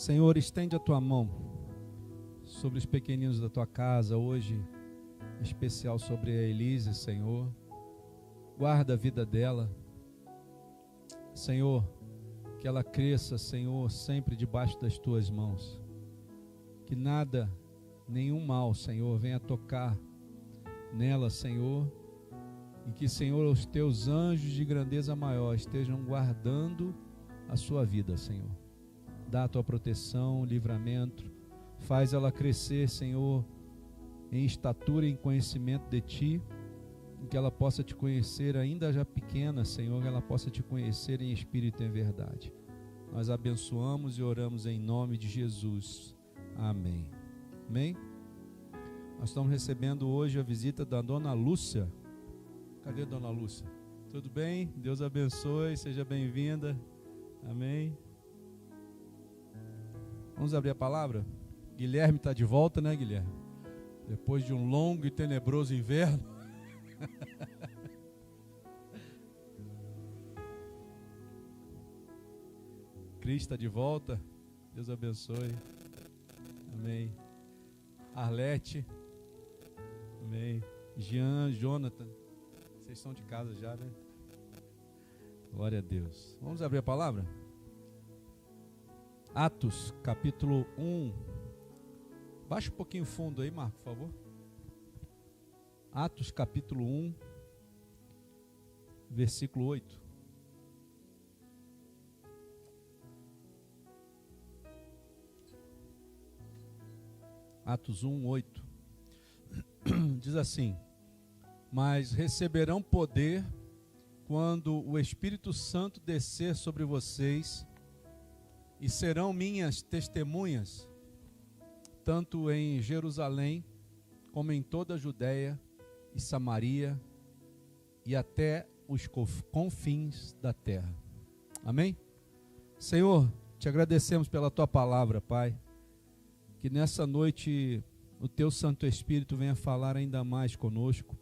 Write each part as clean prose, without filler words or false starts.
Senhor, estende a tua mão sobre os pequeninos da tua casa hoje, em especial sobre a Elise, Senhor. Guarda a vida dela, Senhor, que ela cresça, Senhor, sempre debaixo das tuas mãos. Que nada, nenhum mal, Senhor, venha tocar nela, Senhor, e que, Senhor, os teus anjos de grandeza maior estejam guardando a sua vida, Senhor. Dá a tua proteção, livramento, faz ela crescer, Senhor, em estatura e em conhecimento de Ti, em que ela possa Te conhecer ainda já pequena, Senhor, que ela possa Te conhecer em espírito e em verdade. Nós abençoamos e oramos em nome de Jesus. Amém. Amém? Nós estamos recebendo hoje a visita da Dona Lúcia. Cadê a Dona Lúcia? Tudo bem? Deus abençoe, seja bem-vinda. Amém. Vamos abrir a palavra? Guilherme está de volta, né, Guilherme? Depois de um longo e tenebroso inverno. Cris está de volta. Deus abençoe. Amém. Arlete. Amém. Jean, Jonathan. Vocês são de casa já, né? Glória a Deus. Vamos abrir a palavra? Atos, capítulo 1. Baixa um pouquinho o fundo aí, Marco, por favor. Atos, capítulo 1, versículo 8. Atos 1, 8. Diz assim: mas receberão poder quando o Espírito Santo descer sobre vocês, e serão minhas testemunhas, tanto em Jerusalém, como em toda a Judéia e Samaria, e até os confins da terra. Amém? Senhor, te agradecemos pela tua palavra, Pai, que nessa noite o teu Santo Espírito venha falar ainda mais conosco,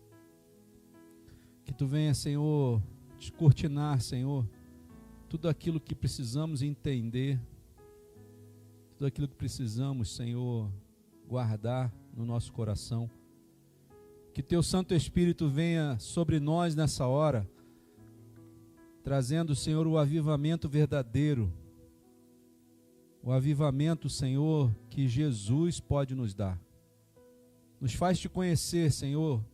que tu venha, Senhor, descortinar, Senhor, tudo aquilo que precisamos entender, tudo aquilo que precisamos, Senhor, guardar no nosso coração. Que teu Santo Espírito venha sobre nós nessa hora, trazendo, Senhor, o avivamento verdadeiro, o avivamento, Senhor, que Jesus pode nos dar. Nos faz te conhecer, Senhor,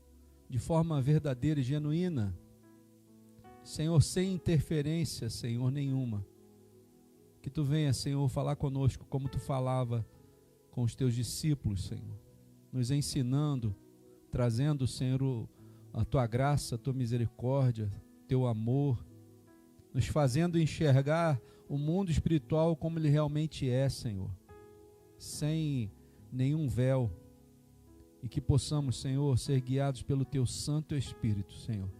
de forma verdadeira e genuína, Senhor, sem interferência, Senhor, nenhuma. Que tu venha, Senhor, falar conosco como tu falava com os teus discípulos, Senhor, nos ensinando, trazendo, Senhor, a tua graça, a tua misericórdia, teu amor, nos fazendo enxergar o mundo espiritual como ele realmente é, Senhor, sem nenhum véu, e que possamos, Senhor, ser guiados pelo teu Santo Espírito, Senhor.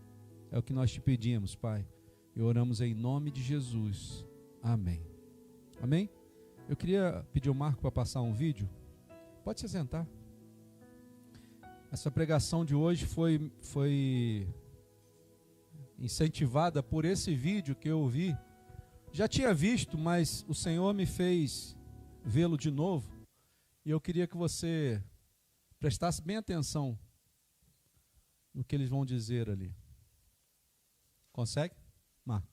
É o que nós te pedimos, Pai, e oramos em nome de Jesus. Amém. Amém? Eu queria pedir ao Marco para passar um vídeo. Pode se sentar. Essa pregação de hoje foi incentivada por esse vídeo que eu vi. Já tinha visto, mas o Senhor me fez vê-lo de novo. E eu queria que você prestasse bem atenção no que eles vão dizer ali. Consegue? Marco.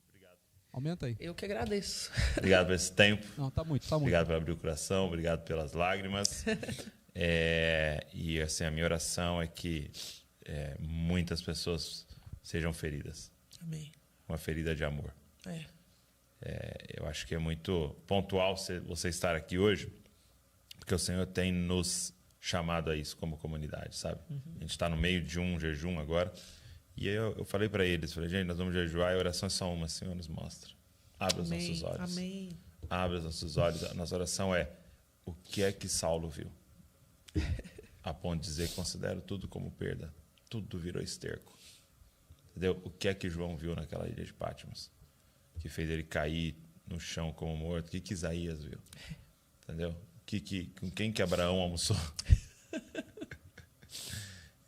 Obrigado. Aumenta aí. Eu que agradeço. Obrigado por esse tempo. Não, tá muito. Obrigado por abrir o coração, obrigado pelas lágrimas. E assim, a minha oração é que muitas pessoas sejam feridas. Amém. Uma ferida de amor. Eu acho que é muito pontual você estar aqui hoje, porque o Senhor tem nos chamado a isso como comunidade, sabe? A gente está no meio de um jejum agora. E aí eu falei para eles, gente, nós vamos jejuar e a oração é só uma, o Senhor nos mostra. Abre os nossos olhos. Amém. Abre os nossos olhos. A nossa oração é: o que é que Saulo viu? A ponto de dizer, considero tudo como perda. Tudo virou esterco. Entendeu? O que é que João viu naquela ilha de Patmos? Que fez ele cair no chão como morto. O que Isaías viu? Entendeu? Com quem que Abraão almoçou?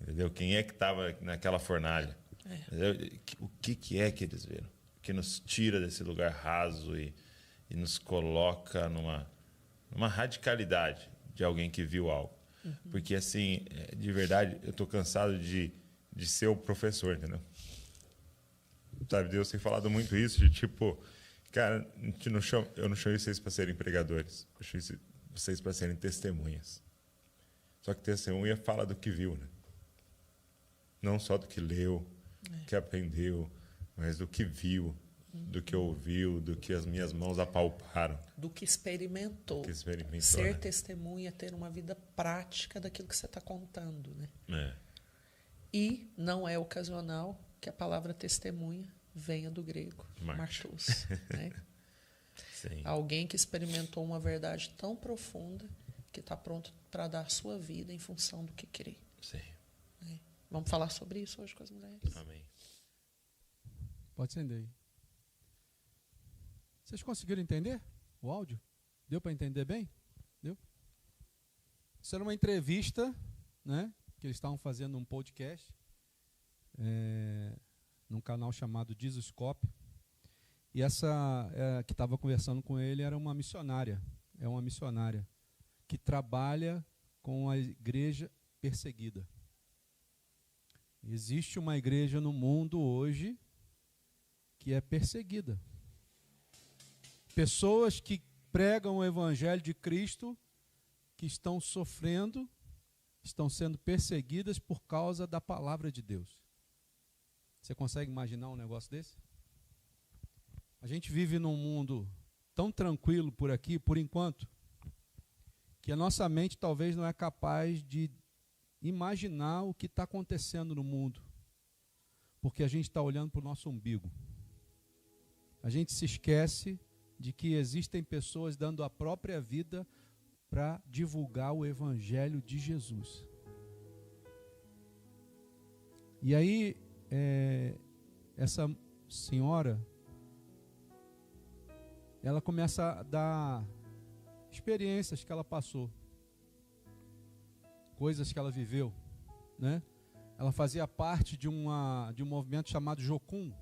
Entendeu? Quem é que estava naquela fornalha? O que é que eles viram? Que nos tira desse lugar raso e nos coloca numa radicalidade de alguém que viu algo. Porque, assim, de verdade, eu estou cansado de ser o professor, entendeu? Sabe, Deus tem falado muito isso, de tipo, cara, eu não chamei vocês para serem pregadores, eu chamei vocês para serem testemunhas. Só que testemunha fala do que viu, né? Não só do que leu, que aprendeu, mas do que viu, do que ouviu, do que as minhas mãos apalparam. Do que experimentou. Ser testemunha, ter uma vida prática daquilo que você está contando, né? É. E não é ocasional que a palavra testemunha venha do grego, martus, né? Sim. Alguém que experimentou uma verdade tão profunda que está pronto para dar a sua vida em função do que crê. Sim. Né? Vamos falar sobre isso hoje com as mulheres. Amém. Pode acender aí. Vocês conseguiram entender o áudio? Deu para entender bem? Deu? Isso era uma entrevista, né, que eles estavam fazendo um podcast num canal chamado Jesuscope. E essa que estava conversando com ele era uma missionária. É uma missionária que trabalha com a igreja perseguida. Existe uma igreja no mundo hoje que é perseguida. Pessoas que pregam o evangelho de Cristo, que estão sofrendo, estão sendo perseguidas por causa da palavra de Deus. Você consegue imaginar um negócio desse? A gente vive num mundo tão tranquilo por aqui, por enquanto, que a nossa mente talvez não é capaz de imaginar o que está acontecendo no mundo, porque a gente está olhando para o nosso umbigo. A gente se esquece de que existem pessoas dando a própria vida para divulgar o evangelho de Jesus. E aí, essa senhora, ela começa a dar experiências que ela passou, coisas que ela viveu, né? Ela fazia parte de um movimento chamado Jocum,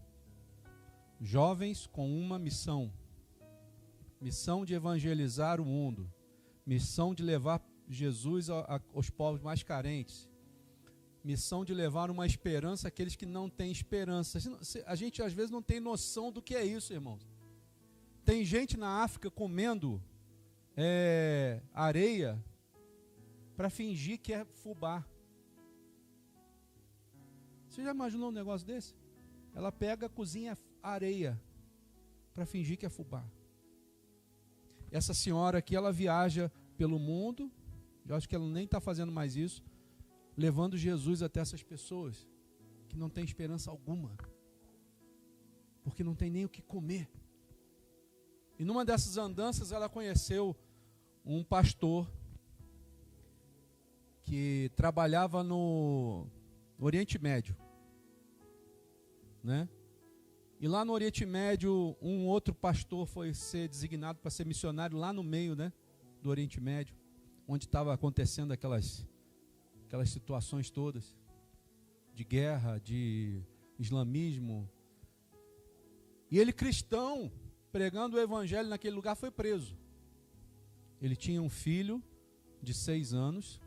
Jovens com uma Missão. Missão de evangelizar o mundo, missão de levar Jesus aos povos mais carentes, missão de levar uma esperança àqueles que não têm esperança. A gente às vezes não tem noção do que é isso, irmãos. Tem gente na África comendo areia para fingir que é fubá. Você já imaginou um negócio desse? Ela pega, cozinha areia para fingir que é fubá. Essa senhora aqui, ela viaja pelo mundo, eu acho que ela nem está fazendo mais isso, levando Jesus até essas pessoas que não têm esperança alguma, porque não tem nem o que comer. E numa dessas andanças ela conheceu um pastor que trabalhava no Oriente Médio, né? E lá no Oriente Médio, um outro pastor foi ser designado para ser missionário lá no meio, né, do Oriente Médio, onde estava acontecendo aquelas situações todas, de guerra, de islamismo. E ele, cristão, pregando o evangelho naquele lugar, foi preso. Ele tinha um filho de 6 anos,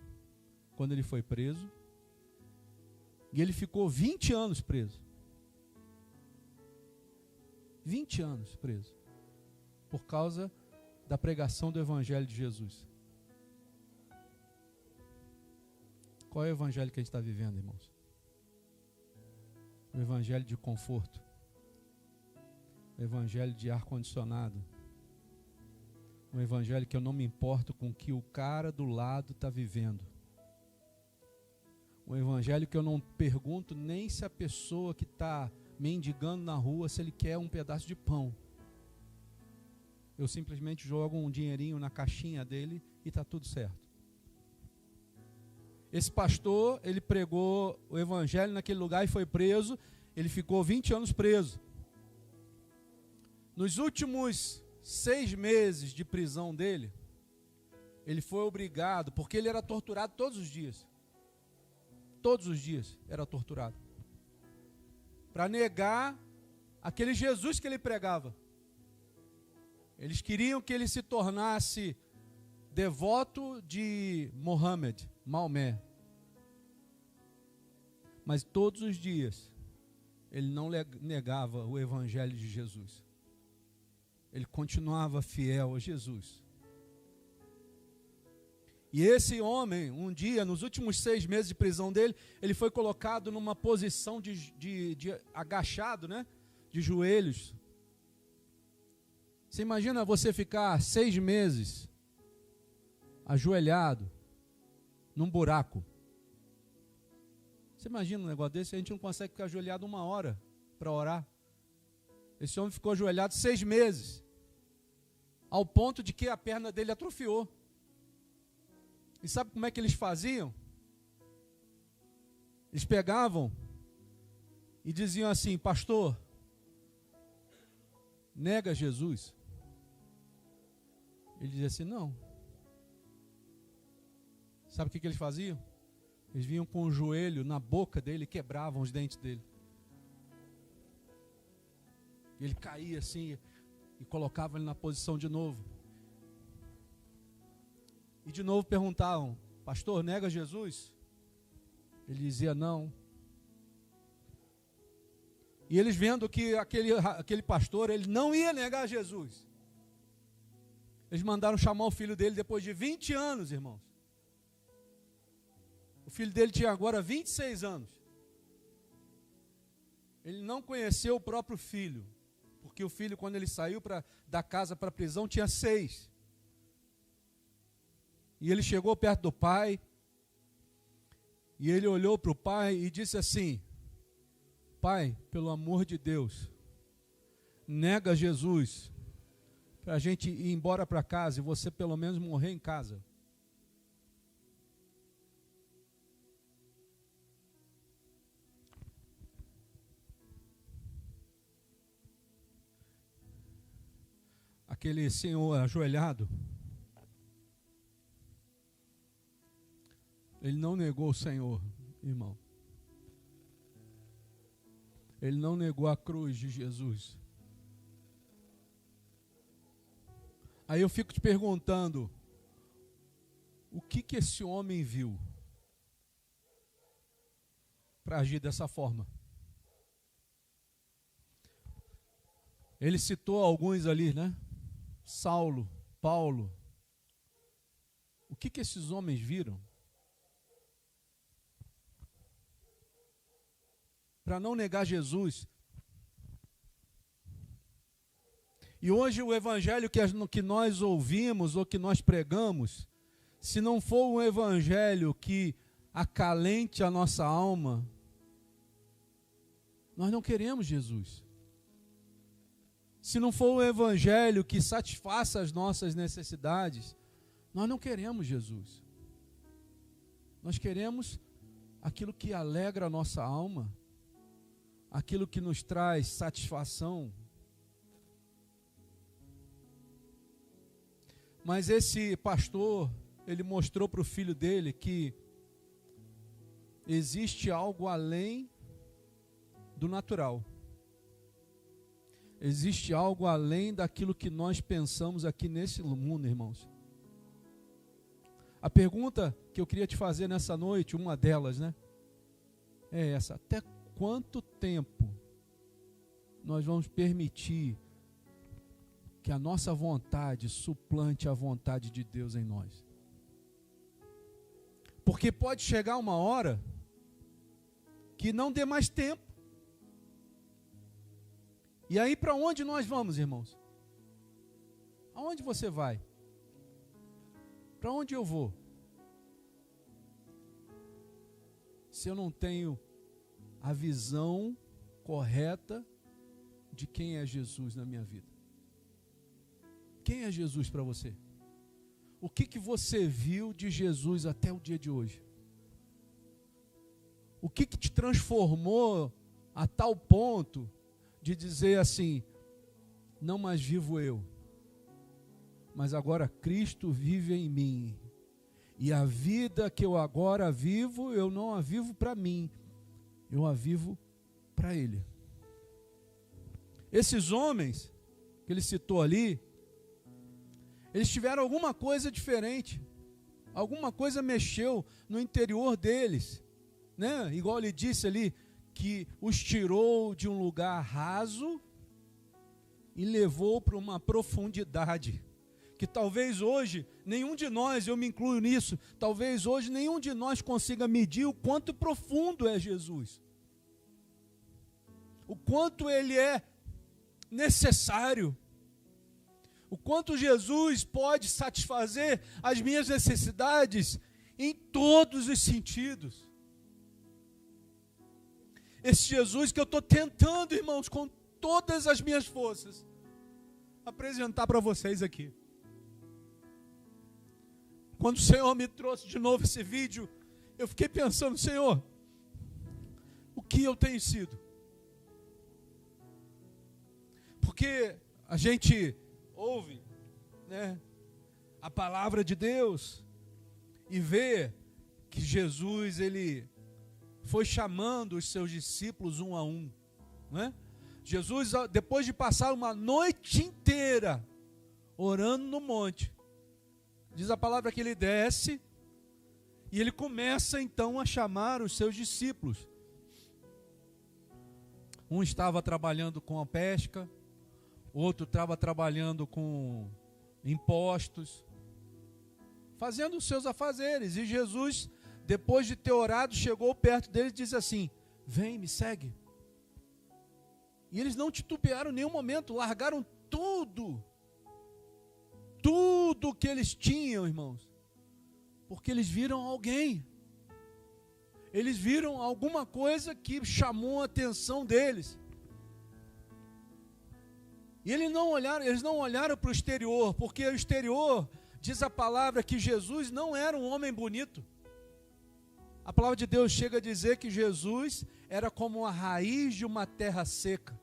quando ele foi preso, e ele ficou 20 anos preso. 20 anos preso, por causa da pregação do evangelho de Jesus. Qual é o evangelho que a gente está vivendo, irmãos? O evangelho de conforto, o evangelho de ar-condicionado, o evangelho que eu não me importo com o que o cara do lado está vivendo, o evangelho que eu não pergunto nem se a pessoa que está mendigando na rua, se ele quer um pedaço de pão. Eu simplesmente jogo um dinheirinho na caixinha dele e está tudo certo. Esse pastor, ele pregou o evangelho naquele lugar e foi preso. Ele ficou 20 anos preso. Nos últimos 6 meses de prisão dele, ele foi obrigado, porque ele era torturado todos os dias. todos os dias era torturado. Para negar aquele Jesus que ele pregava. Eles queriam que ele se tornasse devoto de Maomé. Mas todos os dias ele não negava o evangelho de Jesus. Ele continuava fiel a Jesus. E esse homem, um dia, nos últimos 6 meses de prisão dele, ele foi colocado numa posição de agachado, né? De joelhos. Você imagina você ficar 6 meses ajoelhado num buraco. Você imagina um negócio desse? A gente não consegue ficar ajoelhado 1 hora para orar. Esse homem ficou ajoelhado 6 meses, ao ponto de que a perna dele atrofiou. E sabe como é que eles faziam? Eles pegavam e diziam assim: pastor, nega Jesus. Ele dizia assim: não. Sabe o que eles faziam? Eles vinham com o joelho na boca dele e quebravam os dentes dele. Ele caía assim e colocava ele na posição de novo. E de novo perguntavam: pastor, nega Jesus? Ele dizia: não. E eles vendo que aquele pastor, ele não ia negar Jesus, eles mandaram chamar o filho dele depois de 20 anos, irmãos. O filho dele tinha agora 26 anos. Ele não conheceu o próprio filho, porque o filho, quando ele saiu da casa para a prisão, tinha 6. E ele chegou perto do pai, e ele olhou para o pai e disse assim: pai, pelo amor de Deus, nega Jesus, para a gente ir embora para casa e você pelo menos morrer em casa. Aquele senhor ajoelhado, ele não negou o Senhor, irmão. Ele não negou a cruz de Jesus. Aí eu fico te perguntando, o que esse homem viu para agir dessa forma? Ele citou alguns ali, né? Saulo, Paulo. O que esses homens viram para não negar Jesus? E hoje o evangelho que nós ouvimos ou que nós pregamos, se não for um evangelho que acalente a nossa alma, nós não queremos Jesus. Se não for um evangelho que satisfaça as nossas necessidades, nós não queremos Jesus. Nós queremos aquilo que alegra a nossa alma, aquilo que nos traz satisfação. Mas esse pastor, ele mostrou para o filho dele que existe algo além do natural. Existe algo além daquilo que nós pensamos aqui nesse mundo, irmãos. A pergunta que eu queria te fazer nessa noite, uma delas, né? É essa: até quanto tempo nós vamos permitir que a nossa vontade suplante a vontade de Deus em nós? Porque pode chegar uma hora que não dê mais tempo. E aí para onde nós vamos, irmãos? Aonde você vai? Para onde eu vou? Se eu não tenho a visão correta de quem é Jesus na minha vida. Quem é Jesus para você? O que você viu de Jesus até o dia de hoje? O que te transformou a tal ponto de dizer assim: não mais vivo eu, mas agora Cristo vive em mim. E a vida que eu agora vivo, eu não a vivo para mim, eu a vivo para Ele. Esses homens que ele citou ali, eles tiveram alguma coisa diferente, alguma coisa mexeu no interior deles, né? Igual ele disse ali, que os tirou de um lugar raso e levou para uma profundidade, que talvez hoje, nenhum de nós, eu me incluo nisso, talvez hoje nenhum de nós consiga medir o quanto profundo é Jesus, o quanto Ele é necessário, o quanto Jesus pode satisfazer as minhas necessidades em todos os sentidos. Esse Jesus que eu estou tentando, irmãos, com todas as minhas forças, apresentar para vocês aqui. Quando o Senhor me trouxe de novo esse vídeo, eu fiquei pensando, Senhor, o que eu tenho sido? Porque a gente ouve, né, a palavra de Deus e vê que Jesus, ele foi chamando os seus discípulos um a um, né? Jesus, depois de passar uma noite inteira orando no monte, diz a palavra que ele desce e ele começa então a chamar os seus discípulos. Um estava trabalhando com a pesca, outro estava trabalhando com impostos, fazendo os seus afazeres. E Jesus, depois de ter orado, chegou perto deles e disse assim: vem, me segue. E eles não titubearam em nenhum momento, largaram tudo que eles tinham, irmãos, porque eles viram alguém, eles viram alguma coisa que chamou a atenção deles. E eles não olharam para o exterior, porque o exterior, diz a palavra, que Jesus não era um homem bonito. A palavra de Deus chega a dizer que Jesus era como a raiz de uma terra seca,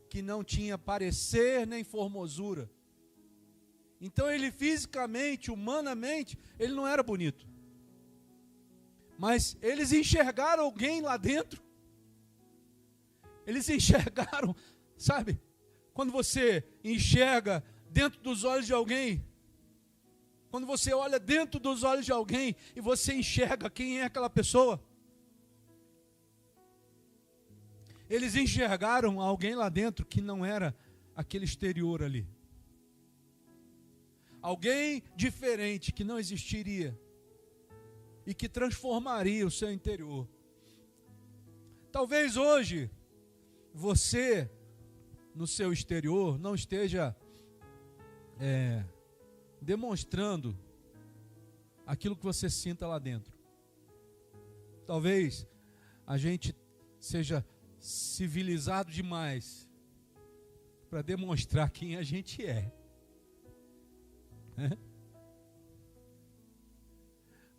que não tinha parecer nem formosura. Então ele fisicamente, humanamente, ele não era bonito. Mas eles enxergaram alguém lá dentro. Eles enxergaram, sabe? Quando você enxerga dentro dos olhos de alguém, quando você olha dentro dos olhos de alguém e você enxerga quem é aquela pessoa, eles enxergaram alguém lá dentro que não era aquele exterior ali. Alguém diferente que não existiria e que transformaria o seu interior. Talvez hoje você, no seu exterior, não esteja demonstrando aquilo que você sinta lá dentro. Talvez a gente seja civilizado demais para demonstrar quem a gente é.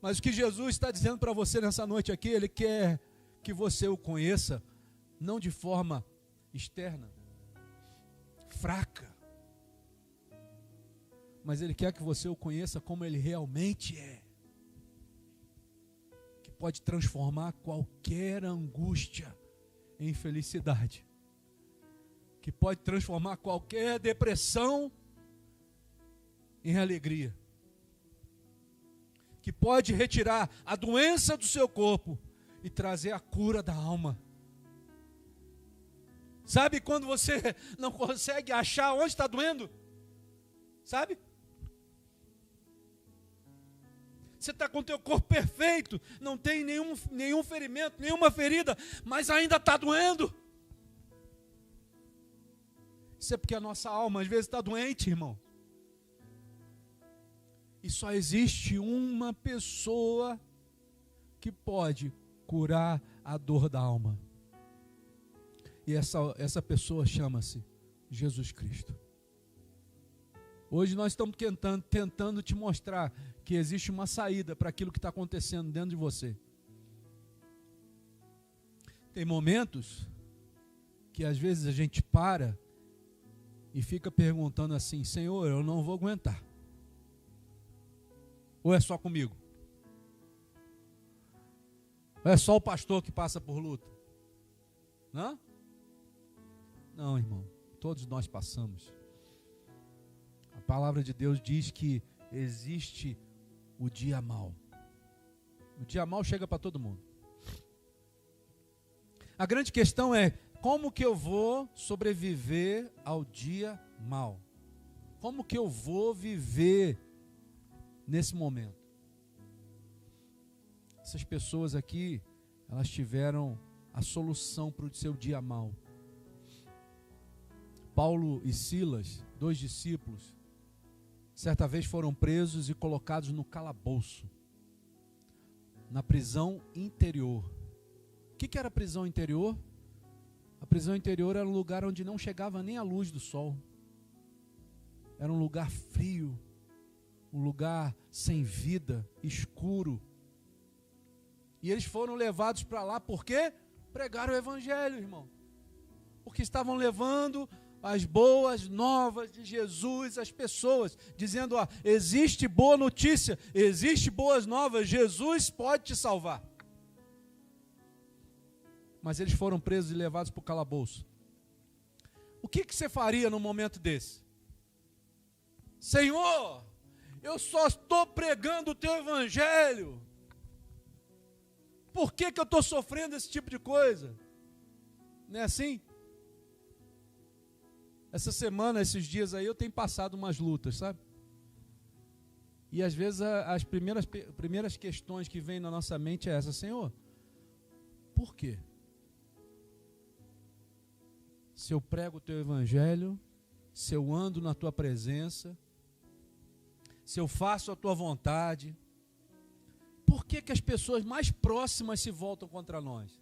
Mas o que Jesus está dizendo para você nessa noite aqui, Ele quer que você o conheça, não de forma externa, fraca, mas Ele quer que você o conheça como Ele realmente é, que pode transformar qualquer angústia em felicidade, que pode transformar qualquer depressão em alegria, que pode retirar a doença do seu corpo e trazer a cura da alma. Sabe quando você não consegue achar onde está doendo? Sabe? Você está com o teu corpo perfeito, não tem nenhum ferimento, nenhuma ferida, mas ainda está doendo. Isso é porque a nossa alma às vezes está doente, irmão. E só existe uma pessoa que pode curar a dor da alma. E essa pessoa chama-se Jesus Cristo. Hoje nós estamos tentando te mostrar que existe uma saída para aquilo que está acontecendo dentro de você. Tem momentos que às vezes a gente para e fica perguntando assim: Senhor, eu não vou aguentar. Ou é só comigo? Ou é só o pastor que passa por luta? Não? Não, irmão. Todos nós passamos. A palavra de Deus diz que existe o dia mau. O dia mau chega para todo mundo. A grande questão é, como que eu vou sobreviver ao dia mau? Como que eu vou viver nesse momento? Essas pessoas aqui, elas tiveram a solução para o seu dia mau. Paulo e Silas, 2 discípulos, certa vez foram presos e colocados no calabouço, na prisão interior. O que era a prisão interior? A prisão interior era um lugar onde não chegava nem a luz do sol. Era um lugar frio, um lugar sem vida, escuro. E eles foram levados para lá porque pregaram o evangelho, irmão. Porque estavam levando as boas novas de Jesus às pessoas, dizendo, existe boa notícia, existe boas novas, Jesus pode te salvar. Mas eles foram presos e levados para o calabouço. O que você faria num momento desse? Senhor, eu só estou pregando o teu evangelho. Por que eu estou sofrendo esse tipo de coisa? Não é assim? Essa semana, esses dias aí, eu tenho passado umas lutas, sabe? E às vezes as primeiras questões que vêm na nossa mente é essa: Senhor, por quê? Se eu prego o teu evangelho, se eu ando na tua presença, se eu faço a tua vontade, por que as pessoas mais próximas se voltam contra nós?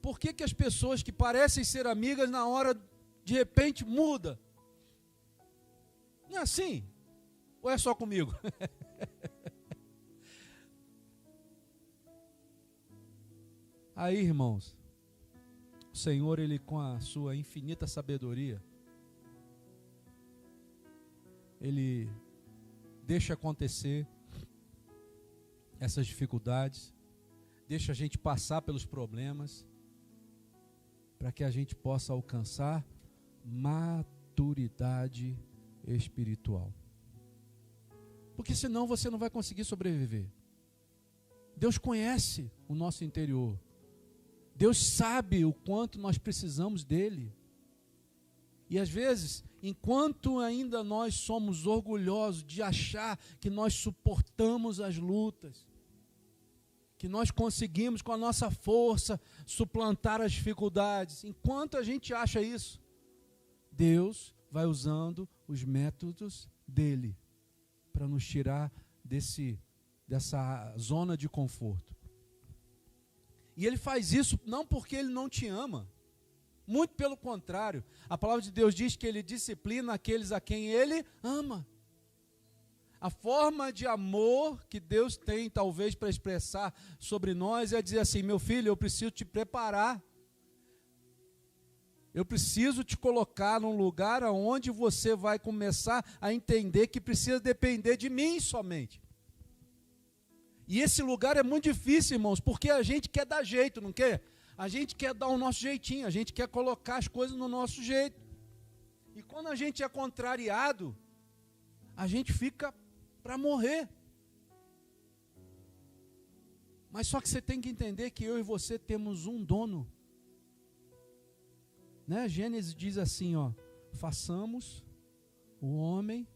Por que as pessoas que parecem ser amigas na hora, de repente, muda? Não é assim? Ou é só comigo? Aí, irmãos, o Senhor, Ele com a sua infinita sabedoria, Ele deixa acontecer essas dificuldades, deixa a gente passar pelos problemas, para que a gente possa alcançar maturidade espiritual. Porque senão você não vai conseguir sobreviver. Deus conhece o nosso interior. Deus sabe o quanto nós precisamos dele. E às vezes, enquanto ainda nós somos orgulhosos de achar que nós suportamos as lutas, que nós conseguimos com a nossa força suplantar as dificuldades, enquanto a gente acha isso, Deus vai usando os métodos dele para nos tirar dessa zona de conforto. E ele faz isso não porque ele não te ama, muito pelo contrário. A palavra de Deus diz que ele disciplina aqueles a quem ele ama. A forma de amor que Deus tem, talvez, para expressar sobre nós é dizer assim: meu filho, eu preciso te preparar. Eu preciso te colocar num lugar onde você vai começar a entender que precisa depender de mim somente. E esse lugar é muito difícil, irmãos, porque a gente quer dar jeito, não quer? A gente quer dar o nosso jeitinho, a gente quer colocar as coisas no nosso jeito. E quando a gente é contrariado, a gente fica para morrer. Mas só que você tem que entender que eu e você temos um dono. Né? Gênesis diz assim, façamos o homem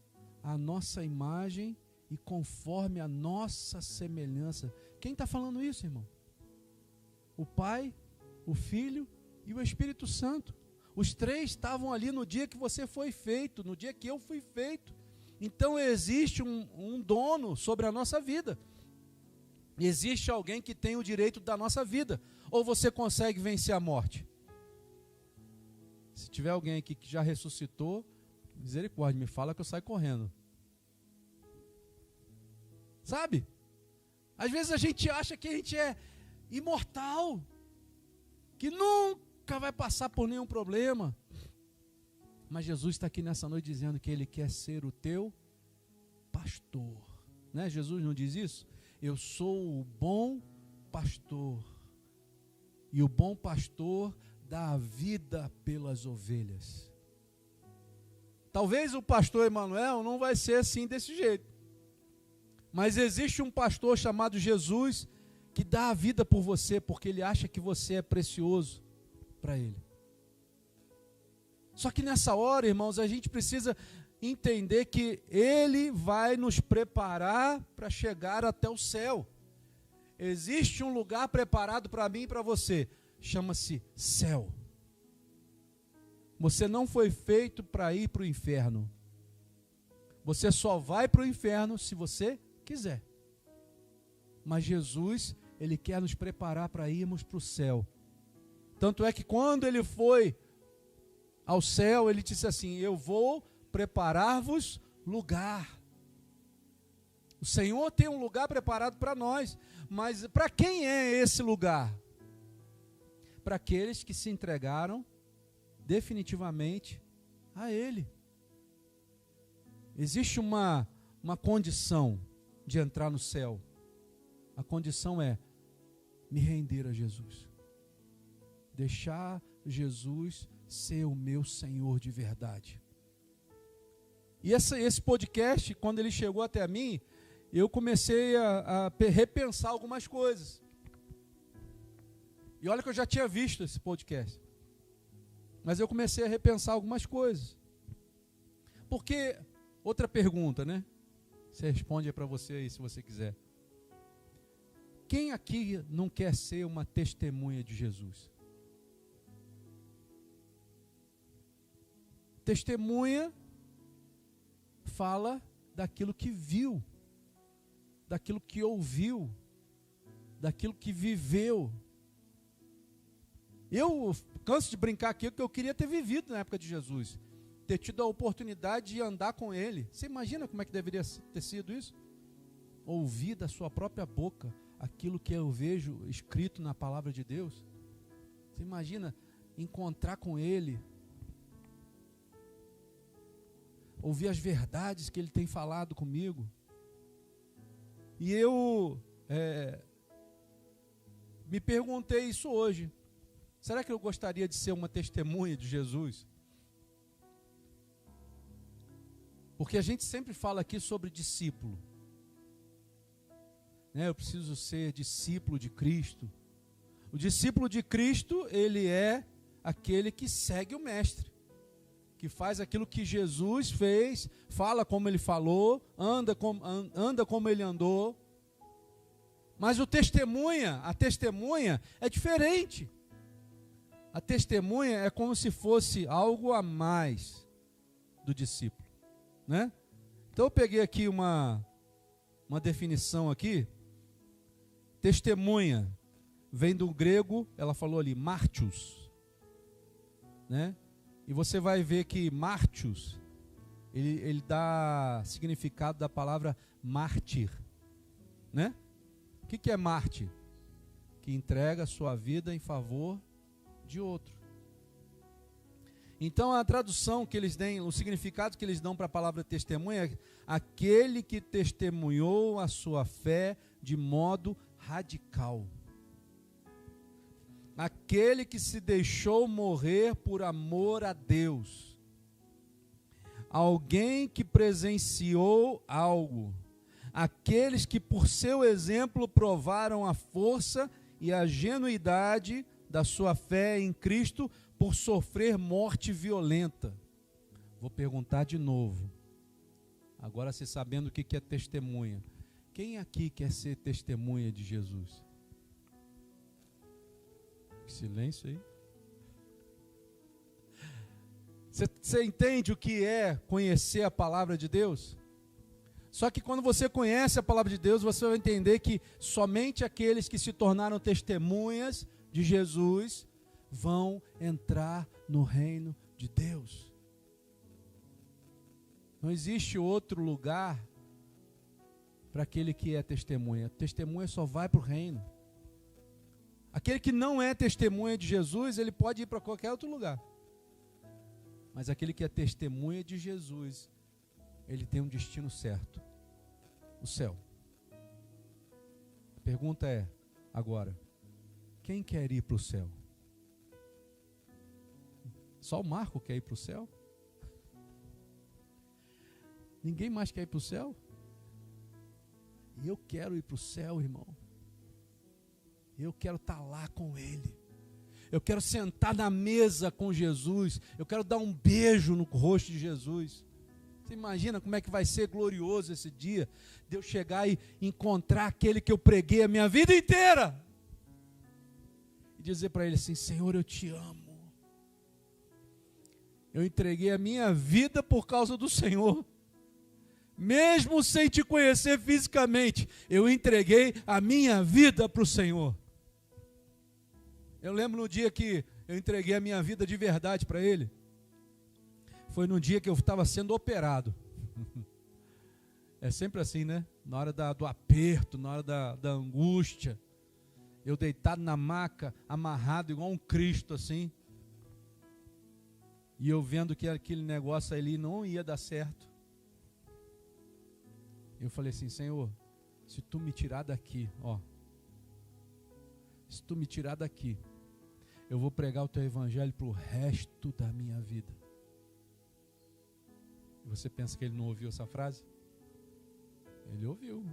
à nossa imagem e conforme a nossa semelhança. Quem está falando isso, irmão? O Pai, o Filho e o Espírito Santo. Os três estavam ali no dia que você foi feito, no dia que eu fui feito. Então existe um dono sobre a nossa vida. Existe alguém que tem o direito da nossa vida. Ou você consegue vencer a morte? Se tiver alguém aqui que já ressuscitou, misericórdia, me fala que eu saio correndo. Sabe? Às vezes a gente acha que a gente é imortal, que nunca vai passar por nenhum problema. Mas Jesus está aqui nessa noite dizendo que Ele quer ser o teu pastor. né? Jesus não diz isso? Eu sou o bom pastor. E o bom pastor dá a vida pelas ovelhas. Talvez o pastor Emanuel não vai ser assim desse jeito. Mas existe um pastor chamado Jesus que dá a vida por você, porque ele acha que você é precioso para ele. Só que nessa hora, irmãos, a gente precisa entender que ele vai nos preparar para chegar até o céu. Existe um lugar preparado para mim e para você, chama-se céu. Você não foi feito para ir para o inferno. Você só vai para o inferno se você quiser. Mas Jesus, ele quer nos preparar para irmos para o céu. Tanto é que quando ele foi ao céu, ele disse assim: eu vou preparar-vos lugar. O Senhor tem um lugar preparado para nós, mas para quem é esse lugar? Para aqueles que se entregaram definitivamente a Ele. Existe uma condição de entrar no céu. A condição é me render a Jesus. Deixar Jesus ser o meu Senhor de verdade. E esse podcast, quando ele chegou até mim, eu comecei a repensar algumas coisas. E olha que eu já tinha visto esse podcast. Mas eu comecei a repensar algumas coisas. Porque, outra pergunta, né? Você responde aí para você aí, se você quiser. Quem aqui não quer ser uma testemunha de Jesus? Testemunha fala daquilo que viu, daquilo que ouviu, daquilo que viveu. Eu canso de brincar aqui que eu queria ter vivido na época de Jesus, ter tido a oportunidade de andar com Ele. Você imagina como é que deveria ter sido isso? Ouvir da sua própria boca aquilo que eu vejo escrito na palavra de Deus. Você imagina encontrar com Ele, ouvir as verdades que Ele tem falado comigo. E eu me perguntei isso hoje. Será que eu gostaria de ser uma testemunha de Jesus? Porque a gente sempre fala aqui sobre discípulo. Né? Eu preciso ser discípulo de Cristo. O discípulo de Cristo, ele é aquele que segue o mestre, que faz aquilo que Jesus fez, fala como ele falou, anda como ele andou. Mas a testemunha é diferente. A testemunha é como se fosse algo a mais do discípulo, né? Então eu peguei aqui uma definição aqui. Testemunha vem do grego, ela falou ali, martius, né? E você vai ver que martius, ele dá significado da palavra mártir, né? O que é mártir? Que entrega a sua vida em favor de outro. Então a tradução que eles têm, o significado que eles dão para a palavra testemunha é aquele que testemunhou a sua fé de modo radical. Aquele que se deixou morrer por amor a Deus. Alguém que presenciou algo. Aqueles que por seu exemplo provaram a força e a genuidade da sua fé em Cristo por sofrer morte violenta. Vou perguntar de novo. Agora você sabendo o que é testemunha. Quem aqui quer ser testemunha de Jesus? Silêncio aí. Você entende o que é conhecer a palavra de Deus? Só que quando você conhece a palavra de Deus, você vai entender que somente aqueles que se tornaram testemunhas de Jesus vão entrar no reino de Deus. Não existe outro lugar para aquele que é testemunha. Testemunha só vai para o reino. Aquele que não é testemunha de Jesus, ele pode ir para qualquer outro lugar. Mas aquele que é testemunha de Jesus, ele tem um destino certo. o céu. A pergunta é, agora, quem quer ir para o céu? Só o Marco quer ir para o céu? Ninguém mais quer ir para o céu? E eu quero ir para o céu, irmão. Eu quero estar lá com Ele. Eu quero sentar na mesa com Jesus. Eu quero dar um beijo no rosto de Jesus. Você imagina como é que vai ser glorioso esse dia, de eu chegar e encontrar aquele que eu preguei a minha vida inteira. E dizer para ele assim: Senhor, eu te amo. Eu entreguei a minha vida por causa do Senhor. Mesmo sem te conhecer fisicamente, eu entreguei a minha vida para o Senhor. Eu lembro no dia que eu entreguei a minha vida de verdade para Ele. Foi no dia que eu estava sendo operado. É sempre assim, né? Na hora do aperto, na hora da angústia. Eu deitado na maca, amarrado igual um Cristo assim. E eu vendo que aquele negócio ali não ia dar certo. Eu falei assim: Senhor, se tu me tirar daqui, ó. Se tu me tirar daqui, eu vou pregar o teu evangelho para o resto da minha vida. E você pensa que ele não ouviu essa frase? Ele ouviu.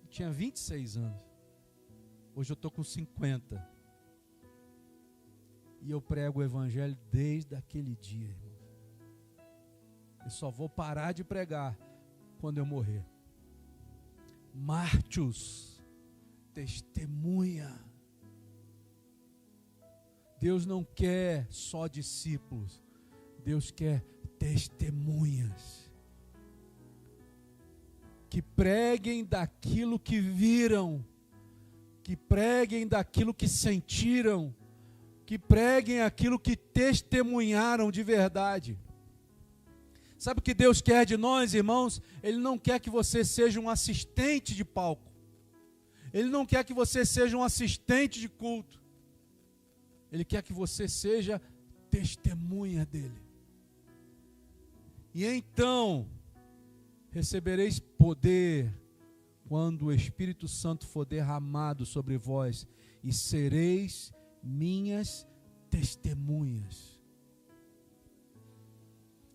Eu tinha 26 anos. Hoje eu estou com 50. E eu prego o evangelho desde aquele dia, irmão. Eu só vou parar de pregar quando eu morrer. Mártires, testemunha. Deus não quer só discípulos. Deus quer testemunhas. Que preguem daquilo que viram. Que preguem daquilo que sentiram. Que preguem aquilo que testemunharam de verdade. Sabe o que Deus quer de nós, irmãos? Ele não quer que você seja um assistente de palco. Ele não quer que você seja um assistente de culto. Ele quer que você seja testemunha dele. E então, recebereis poder quando o Espírito Santo for derramado sobre vós, e sereis minhas testemunhas.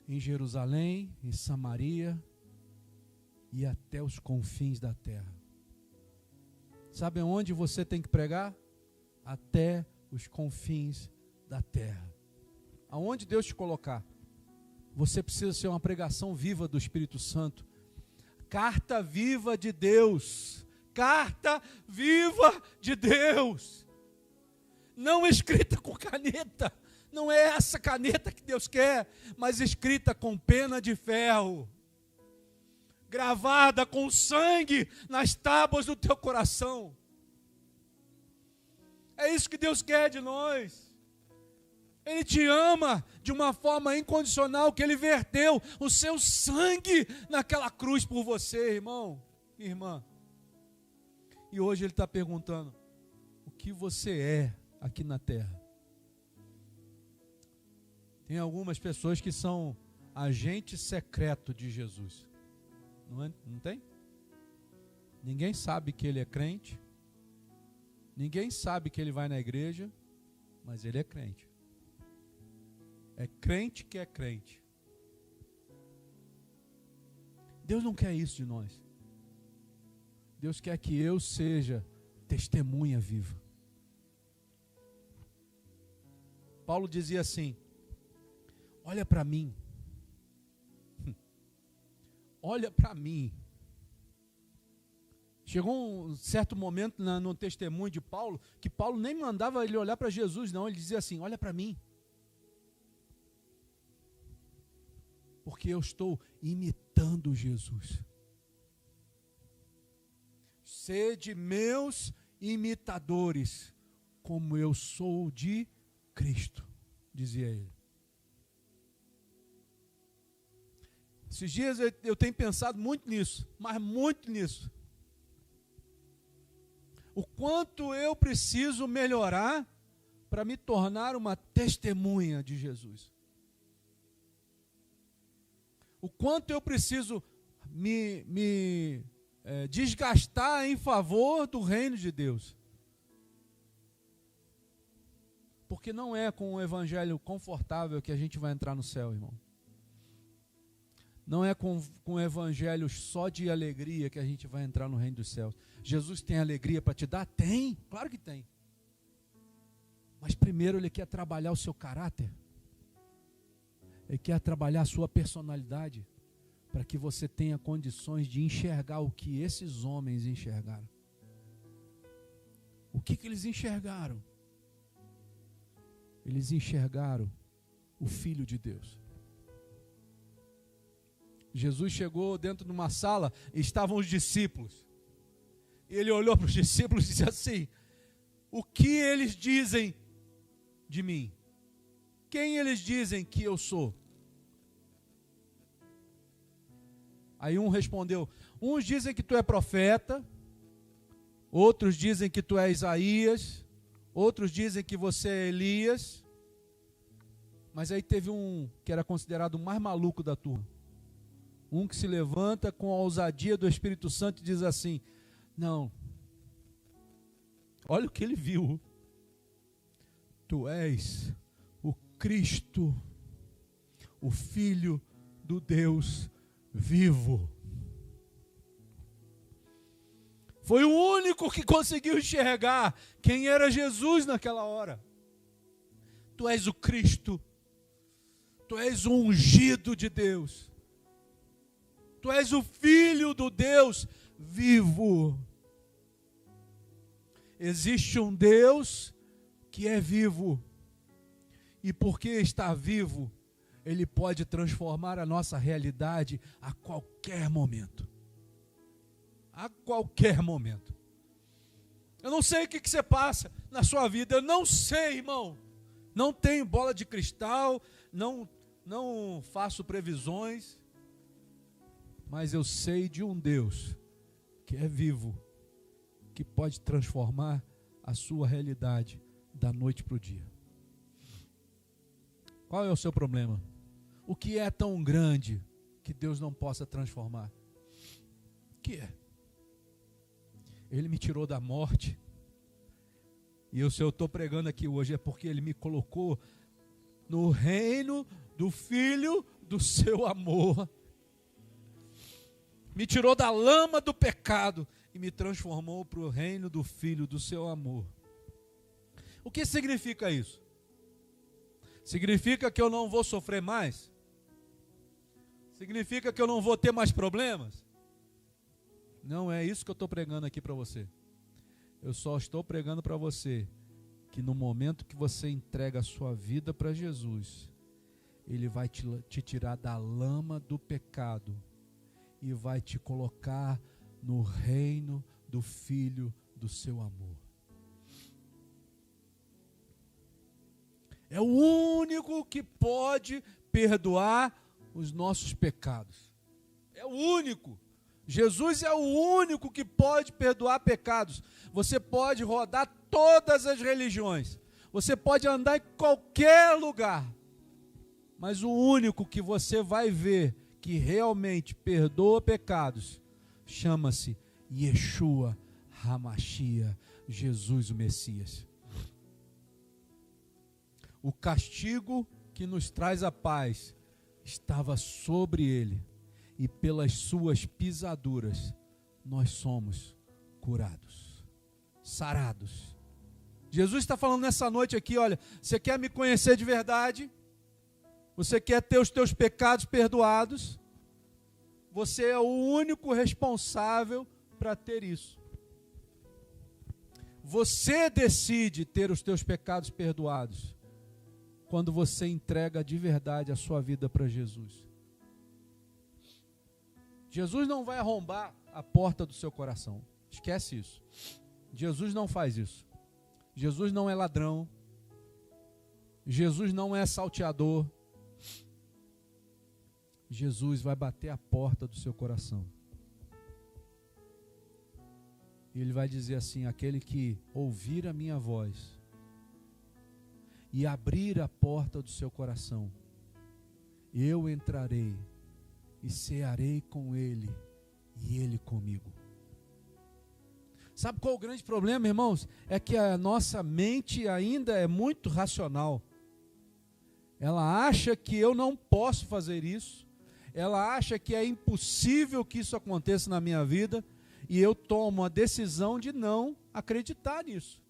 Em Jerusalém, em Samaria e até os confins da terra. Sabe onde você tem que pregar? Até os confins da terra. Aonde Deus te colocar, você precisa ser uma pregação viva do Espírito Santo. Carta viva de Deus. Carta viva de Deus. Não escrita com caneta. Não é essa caneta que Deus quer, mas escrita com pena de ferro, gravada com sangue nas tábuas do teu coração. É isso que Deus quer de nós. Ele te ama de uma forma incondicional, que Ele verteu o seu sangue naquela cruz por você, irmão, irmã. E hoje Ele está perguntando: o que você é aqui na terra? Tem algumas pessoas que são agente secreto de Jesus. Não é? Não tem? Ninguém sabe que ele é crente. Ninguém sabe que ele vai na igreja, mas ele é crente. É crente que é crente. Deus não quer isso de nós. Deus quer que eu seja testemunha viva. Paulo dizia assim: olha para mim. Olha para mim. Chegou um certo momento no testemunho de Paulo, que Paulo nem mandava ele olhar para Jesus, não. Ele dizia assim: olha para mim. Porque eu estou imitando Jesus. Sede meus imitadores, como eu sou de Cristo, dizia ele. Esses dias eu tenho pensado muito nisso, mas muito nisso. O quanto eu preciso melhorar para me tornar uma testemunha de Jesus. O quanto eu preciso desgastar em favor do reino de Deus. Porque não é com um evangelho confortável que a gente vai entrar no céu, irmão. Não é com um evangelho só de alegria que a gente vai entrar no reino dos céus. Jesus tem alegria para te dar? Tem, claro que tem. Mas primeiro Ele quer trabalhar o seu caráter. Ele quer trabalhar a sua personalidade, para que você tenha condições de enxergar o que esses homens enxergaram. O que eles enxergaram? Eles enxergaram o Filho de Deus. Jesus chegou dentro de uma sala e estavam os discípulos. E ele olhou para os discípulos e disse assim: o que eles dizem de mim? Quem eles dizem que eu sou? Aí um respondeu: uns dizem que tu é profeta, outros dizem que tu é Isaías, outros dizem que você é Elias. Mas aí teve um que era considerado o mais maluco da turma. Um que se levanta com a ousadia do Espírito Santo e diz assim: não, olha o que ele viu. Tu és o Cristo, o Filho do Deus vivo. Foi o único que conseguiu enxergar quem era Jesus naquela hora. Tu és o Cristo, tu és o ungido de Deus. Tu és o Filho do Deus vivo. Existe um Deus que é vivo. E porque está vivo, Ele pode transformar a nossa realidade a qualquer momento. A qualquer momento. Eu não sei o que você passa na sua vida. Eu não sei, irmão. Não tenho bola de cristal. Não faço previsões. Mas eu sei de um Deus que é vivo, que pode transformar a sua realidade da noite para o dia. Qual é o seu problema? O que é tão grande que Deus não possa transformar? O que é? Ele me tirou da morte. E se eu estou pregando aqui hoje é porque Ele me colocou no reino do Filho do seu amor. Me tirou da lama do pecado e me transformou para o reino do Filho do seu amor. O que significa isso? Significa que eu não vou sofrer mais? Significa que eu não vou ter mais problemas? Não é isso que eu estou pregando aqui para você. Eu só estou pregando para você que no momento que você entrega a sua vida para Jesus, Ele vai te tirar da lama do pecado e vai te colocar no reino do Filho do seu amor. É o único que pode perdoar os nossos pecados. É o único. Jesus é o único que pode perdoar pecados. Você pode rodar todas as religiões. Você pode andar em qualquer lugar. Mas o único que você vai ver que realmente perdoa pecados, chama-se Yeshua HaMashiach, Jesus o Messias. O castigo que nos traz a paz estava sobre Ele, e pelas suas pisaduras nós somos curados, sarados. Jesus está falando nessa noite aqui, olha, você quer me conhecer de verdade? Você quer ter os teus pecados perdoados? Você é o único responsável para ter isso. Você decide ter os teus pecados perdoados quando você entrega de verdade a sua vida para Jesus. Jesus não vai arrombar a porta do seu coração. Esquece isso. Jesus não faz isso. Jesus não é ladrão. Jesus não é salteador. Jesus vai bater a porta do seu coração. E Ele vai dizer assim: aquele que ouvir a minha voz e abrir a porta do seu coração, eu entrarei e cearei com ele e ele comigo. Sabe qual é o grande problema, irmãos? É que a nossa mente ainda é muito racional. Ela acha que eu não posso fazer isso. Ela acha que é impossível que isso aconteça na minha vida. E eu tomo a decisão de não acreditar nisso.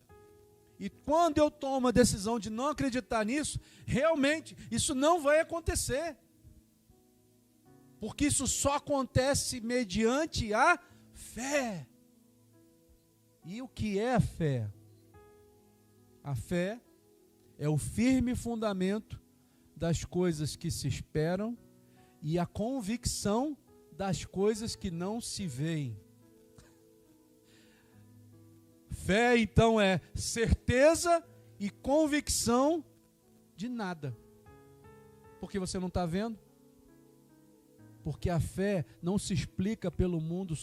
E quando eu tomo a decisão de não acreditar nisso, realmente isso não vai acontecer. Porque isso só acontece mediante a fé. E o que é a fé? A fé é o firme fundamento das coisas que se esperam e a convicção das coisas que não se veem. Fé, então, é certeza e convicção de nada. Porque você não está vendo? Porque a fé não se explica pelo mundo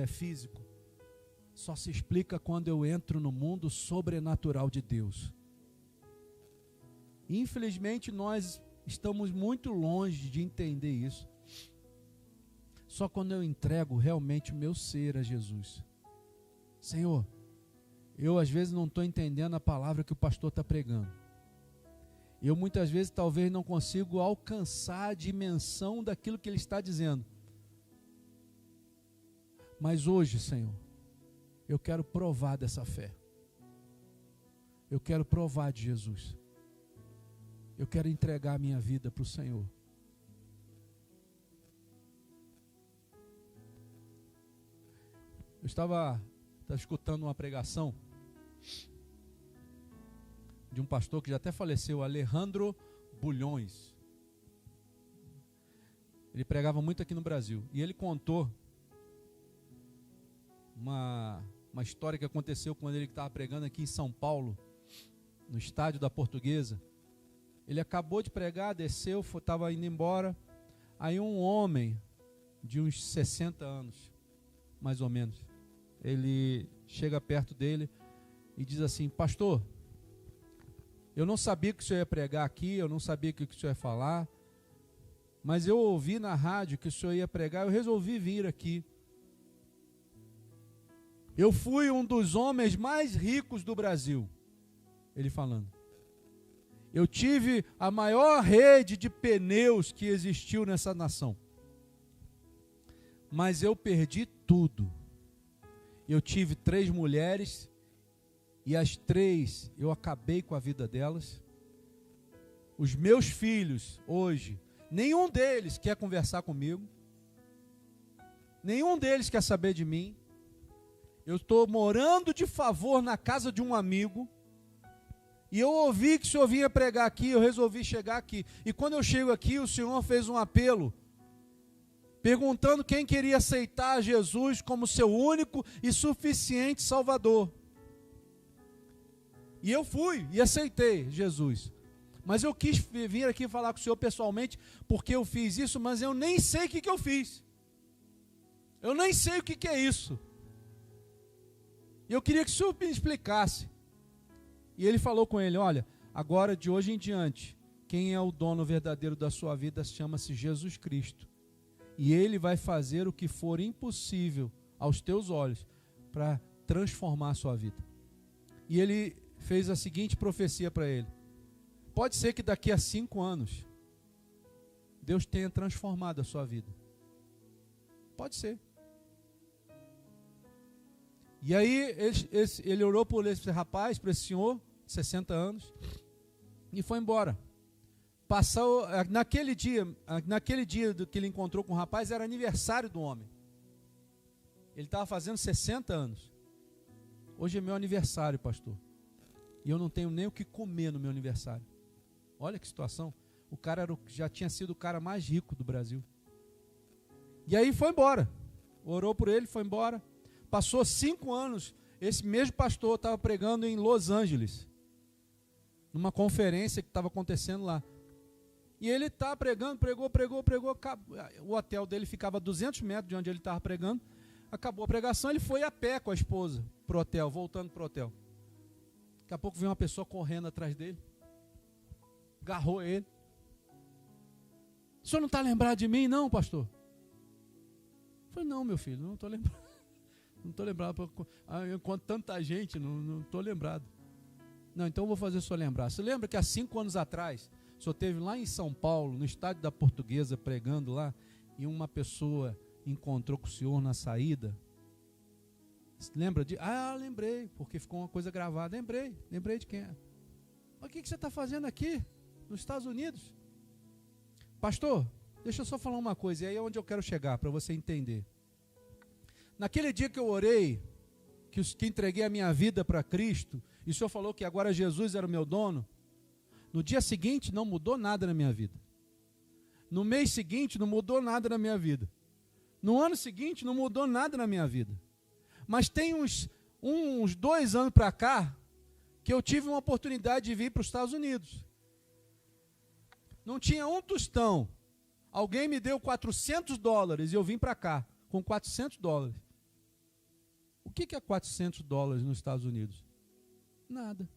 físico. Só se explica quando eu entro no mundo sobrenatural de Deus. Infelizmente, nós estamos muito longe de entender isso. Só quando eu entrego realmente o meu ser a Jesus. Senhor, eu às vezes não estou entendendo a palavra que o pastor está pregando. Eu muitas vezes talvez não consigo alcançar a dimensão daquilo que ele está dizendo. Mas hoje, Senhor, eu quero provar dessa fé. Eu quero provar de Jesus. Eu quero entregar a minha vida para o Senhor. Eu estava escutando uma pregação de um pastor que já até faleceu, Alejandro Bulhões. Ele pregava muito aqui no Brasil. E ele contou uma história que aconteceu quando ele estava pregando aqui em São Paulo, no estádio da Portuguesa. Ele acabou de pregar, desceu, estava indo embora. Aí um homem de uns 60 anos, mais ou menos, ele chega perto dele e diz assim: pastor, eu não sabia que o senhor ia pregar aqui, eu não sabia o que o senhor ia falar, mas eu ouvi na rádio que o senhor ia pregar, eu resolvi vir aqui. Eu fui um dos homens mais ricos do Brasil. Ele falando. Eu tive a maior rede de pneus que existiu nessa nação. Mas eu perdi tudo. Eu tive 3 mulheres e as 3 eu acabei com a vida delas. Os meus filhos hoje, nenhum deles quer conversar comigo. Nenhum deles quer saber de mim. Eu estou morando de favor na casa de um amigo. E eu ouvi que o senhor vinha pregar aqui, eu resolvi chegar aqui. E quando eu chego aqui, o senhor fez um apelo, perguntando quem queria aceitar Jesus como seu único e suficiente Salvador. E eu fui e aceitei Jesus. Mas eu quis vir aqui falar com o senhor pessoalmente, porque eu fiz isso, mas eu nem sei o que eu fiz. Eu nem sei o que é isso. E eu queria que o senhor me explicasse. E ele falou com ele: olha, agora de hoje em diante, quem é o dono verdadeiro da sua vida chama-se Jesus Cristo. E ele vai fazer o que for impossível aos teus olhos para transformar a sua vida. E ele fez a seguinte profecia para ele: pode ser que daqui a 5 anos Deus tenha transformado a sua vida. Pode ser. E aí ele orou por esse rapaz, por esse senhor, 60 anos, e foi embora. Passou, naquele dia que ele encontrou com o rapaz, era aniversário do homem. Ele estava fazendo 60 anos. Hoje é meu aniversário, pastor. E eu não tenho nem o que comer no meu aniversário. Olha que situação. O cara já tinha sido o cara mais rico do Brasil. E aí foi embora. Orou por ele, foi embora. Passou 5 anos, esse mesmo pastor estava pregando em Los Angeles, numa conferência que estava acontecendo lá. E ele está pregando, pregou. O hotel dele ficava a 200 metros de onde ele estava pregando. Acabou a pregação, ele foi a pé com a esposa para o hotel, voltando para o hotel. Daqui a pouco veio uma pessoa correndo atrás dele, agarrou ele. O senhor não está lembrado de mim, não, pastor? Eu falei, não, meu filho, não estou lembrado. Não estou lembrado. Enquanto tanta gente, não estou lembrado. Não, então eu vou fazer o senhor lembrar. Você lembra que há 5 anos atrás, o senhor esteve lá em São Paulo, no estádio da Portuguesa, pregando lá, e uma pessoa encontrou com o senhor na saída? Lembra de? Ah, lembrei, porque ficou uma coisa gravada. Lembrei de quem é. Mas o que você está fazendo aqui, nos Estados Unidos? Pastor, deixa eu só falar uma coisa, e aí é onde eu quero chegar, para você entender. Naquele dia que eu orei, que entreguei a minha vida para Cristo, e o Senhor falou que agora Jesus era o meu dono, no dia seguinte não mudou nada na minha vida. No mês seguinte não mudou nada na minha vida. No ano seguinte não mudou nada na minha vida. Mas tem uns 2 anos para cá, que eu tive uma oportunidade de vir para os Estados Unidos. Não tinha um tostão. Alguém me deu $400 e eu vim para cá com $400. O que é $400 nos Estados Unidos? Nada.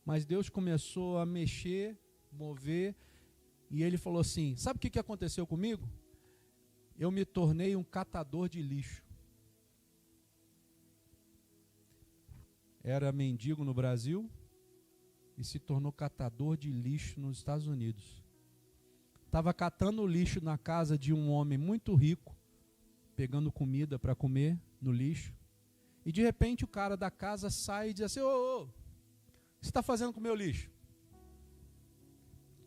Mas Deus começou a mexer, mover, e Ele falou assim, sabe o que aconteceu comigo? Eu me tornei um catador de lixo. Era mendigo no Brasil e se tornou catador de lixo nos Estados Unidos. Estava catando lixo na casa de um homem muito rico, pegando comida para comer no lixo, e de repente o cara da casa sai e diz assim, ô, o que você está fazendo com o meu lixo?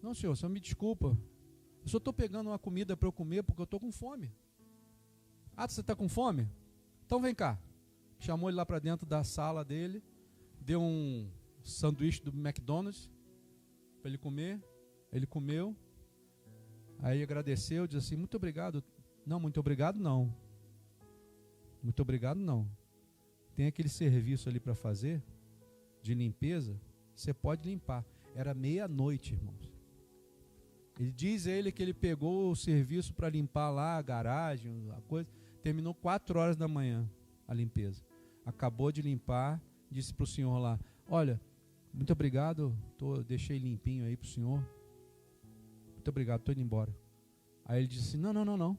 Não, senhor me desculpa, eu só estou pegando uma comida para eu comer porque eu estou com fome. Ah, você está com fome? Então vem cá. Chamou ele lá para dentro da sala dele, deu um sanduíche do McDonald's para ele comer, ele comeu, aí agradeceu, disse assim, muito obrigado. Não, muito obrigado não. Muito obrigado não. Tem aquele serviço ali para fazer, de limpeza, você pode limpar. Era 00:30, irmãos. Ele diz ele que ele pegou o serviço para limpar lá a garagem, a coisa, terminou 4 horas da manhã a limpeza. Acabou de limpar, disse para o senhor lá, olha, muito obrigado, deixei limpinho aí para o senhor. Muito obrigado, estou indo embora. Aí ele disse, não.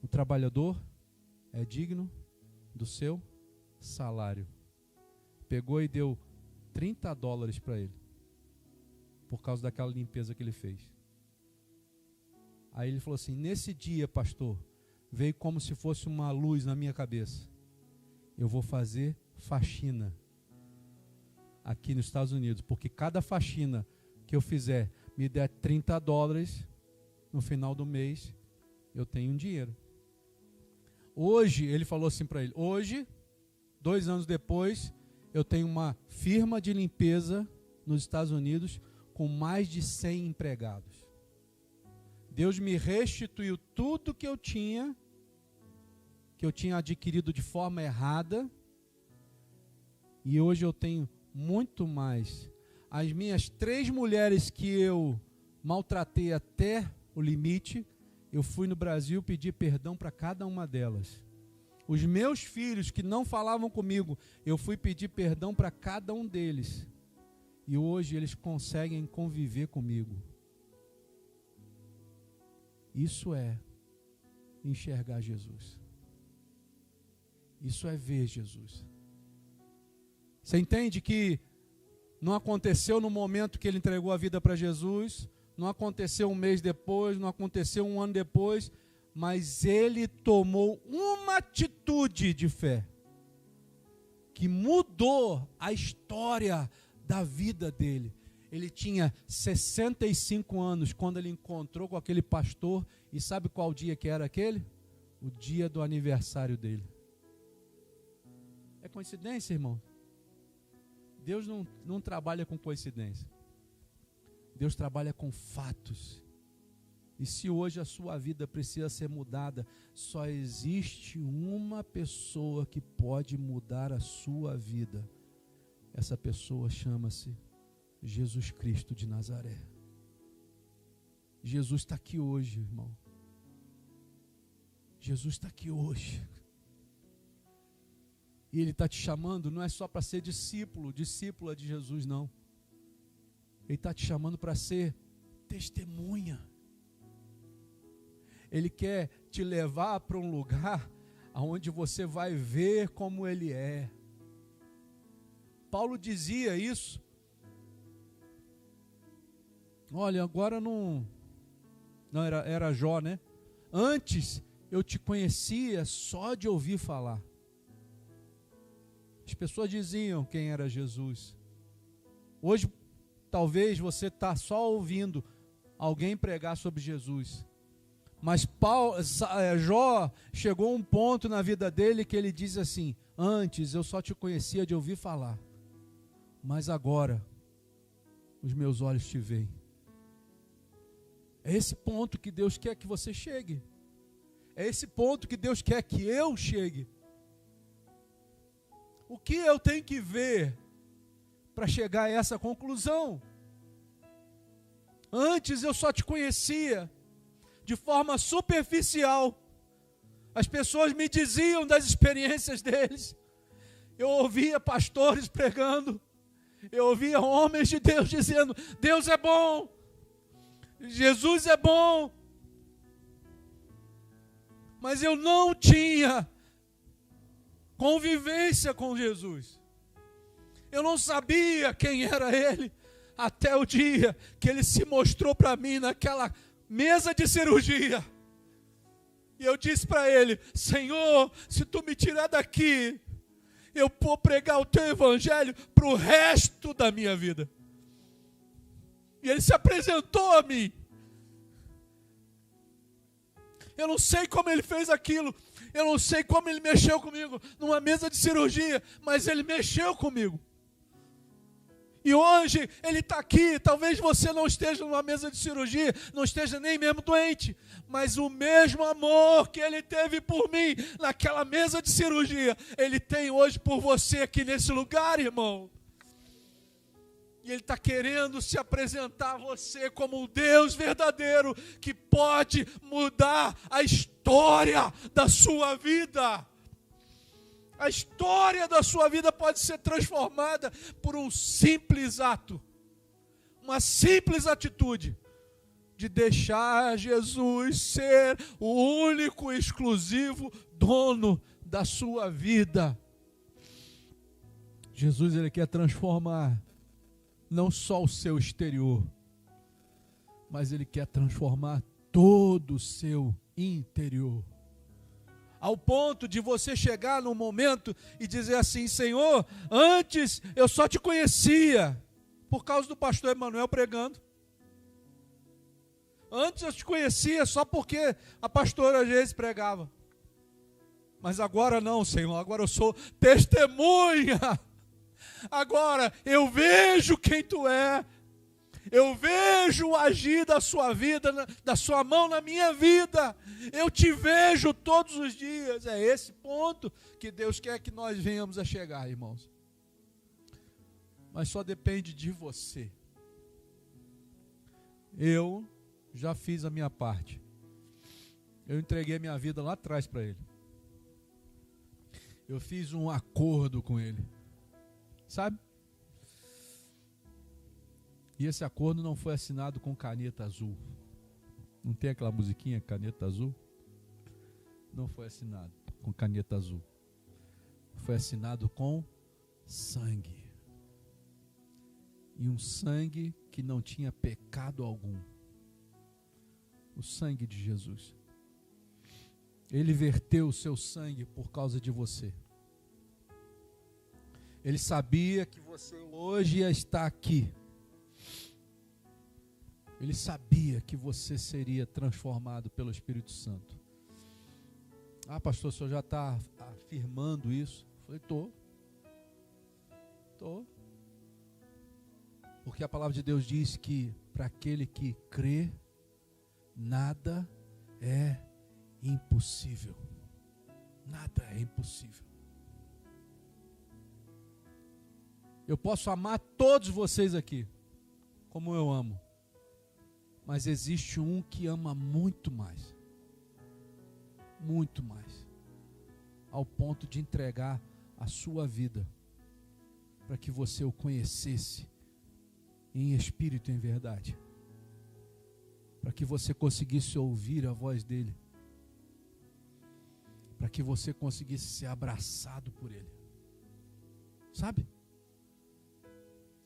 O trabalhador é digno do seu salário. Pegou e deu $30 para ele, por causa daquela limpeza que ele fez. Aí ele falou assim, nesse dia, pastor, veio como se fosse uma luz na minha cabeça. Eu vou fazer faxina aqui nos Estados Unidos, porque cada faxina que eu fizer me der $30, no final do mês eu tenho um dinheiro. Hoje, ele falou assim para ele, hoje, 2 anos depois, eu tenho uma firma de limpeza nos Estados Unidos com mais de 100 empregados. Deus me restituiu tudo que eu tinha adquirido de forma errada, e hoje eu tenho muito mais. As minhas 3 mulheres que eu maltratei até o limite, eu fui no Brasil pedir perdão para cada uma delas. Os meus filhos que não falavam comigo, eu fui pedir perdão para cada um deles. E hoje eles conseguem conviver comigo. Isso é enxergar Jesus. Isso é ver Jesus. Você entende que não aconteceu no momento que ele entregou a vida para Jesus, não aconteceu um mês depois, não aconteceu um ano depois, mas ele tomou uma atitude de fé que mudou a história da vida dele. Ele tinha 65 anos quando ele encontrou com aquele pastor, e sabe qual dia que era aquele? O dia do aniversário dele. É coincidência, irmão? Deus não trabalha com coincidência. Deus trabalha com fatos. E se hoje a sua vida precisa ser mudada, só existe uma pessoa que pode mudar a sua vida. Essa pessoa chama-se Jesus Cristo de Nazaré. Jesus está aqui hoje, irmão. Jesus está aqui hoje. E Ele está te chamando, não é só para ser discípula de Jesus, não. Ele está te chamando para ser testemunha. Ele quer te levar para um lugar onde você vai ver como Ele é. Paulo dizia isso. Olha, agora não era Jó, né? Antes eu te conhecia só de ouvir falar. As pessoas diziam quem era Jesus. Hoje, talvez você está só ouvindo alguém pregar sobre Jesus. Mas Jó chegou a um ponto na vida dele que ele diz assim: antes eu só te conhecia de ouvir falar, mas agora os meus olhos te veem. É esse ponto que Deus quer que você chegue. É esse ponto que Deus quer que eu chegue. O que eu tenho que ver para chegar a essa conclusão? Antes eu só te conhecia de forma superficial. As pessoas me diziam das experiências deles. Eu ouvia pastores pregando. Eu ouvia homens de Deus dizendo: Deus é bom. Jesus é bom. Mas eu não tinha convivência com Jesus. Eu não sabia quem era Ele, até o dia que Ele se mostrou para mim naquela mesa de cirurgia. E eu disse para Ele: Senhor, se Tu me tirar daqui, eu vou pregar o Teu Evangelho para o resto da minha vida. E Ele se apresentou a mim. Eu não sei como Ele fez aquilo. Eu não sei como Ele mexeu comigo numa mesa de cirurgia, mas Ele mexeu comigo. E hoje Ele está aqui. Talvez você não esteja numa mesa de cirurgia, não esteja nem mesmo doente, mas o mesmo amor que Ele teve por mim naquela mesa de cirurgia, Ele tem hoje por você aqui nesse lugar, irmão. E Ele está querendo se apresentar a você como um Deus verdadeiro que pode mudar a história da sua vida. A história da sua vida pode ser transformada por um simples ato, uma simples atitude de deixar Jesus ser o único e exclusivo dono da sua vida. Jesus, Ele quer transformar não só o seu exterior, mas Ele quer transformar todo o seu interior. Ao ponto de você chegar num momento e dizer assim: Senhor, antes eu só te conhecia por causa do pastor Emanuel pregando. Antes eu te conhecia só porque a pastora às vezes pregava. Mas agora não, Senhor, agora eu sou testemunha. Agora eu vejo quem Tu é. Eu vejo o agir da sua vida, da sua mão na minha vida. Eu te vejo todos os dias. É esse ponto que Deus quer que nós venhamos a chegar, irmãos. Mas só depende de você. Eu já fiz a minha parte. Eu entreguei minha vida lá atrás para Ele. Eu fiz um acordo com Ele. Sabe? E esse acordo não foi assinado com caneta azul. Não tem aquela musiquinha, caneta azul? Não foi assinado com caneta azul. Foi assinado com sangue. E um sangue que não tinha pecado algum. O sangue de Jesus. Ele verteu o seu sangue por causa de você. Ele sabia que você hoje ia estar aqui. Ele sabia que você seria transformado pelo Espírito Santo. Ah, pastor, o senhor já está afirmando isso? Eu falei, estou. Porque a palavra de Deus diz que para aquele que crê, nada é impossível. Nada é impossível. Eu posso amar todos vocês aqui, como eu amo. Mas existe um que ama muito mais. Muito mais. Ao ponto de entregar a sua vida para que você o conhecesse em espírito e em verdade. Para que você conseguisse ouvir a voz dele. para que você conseguisse ser abraçado por Ele. Sabe?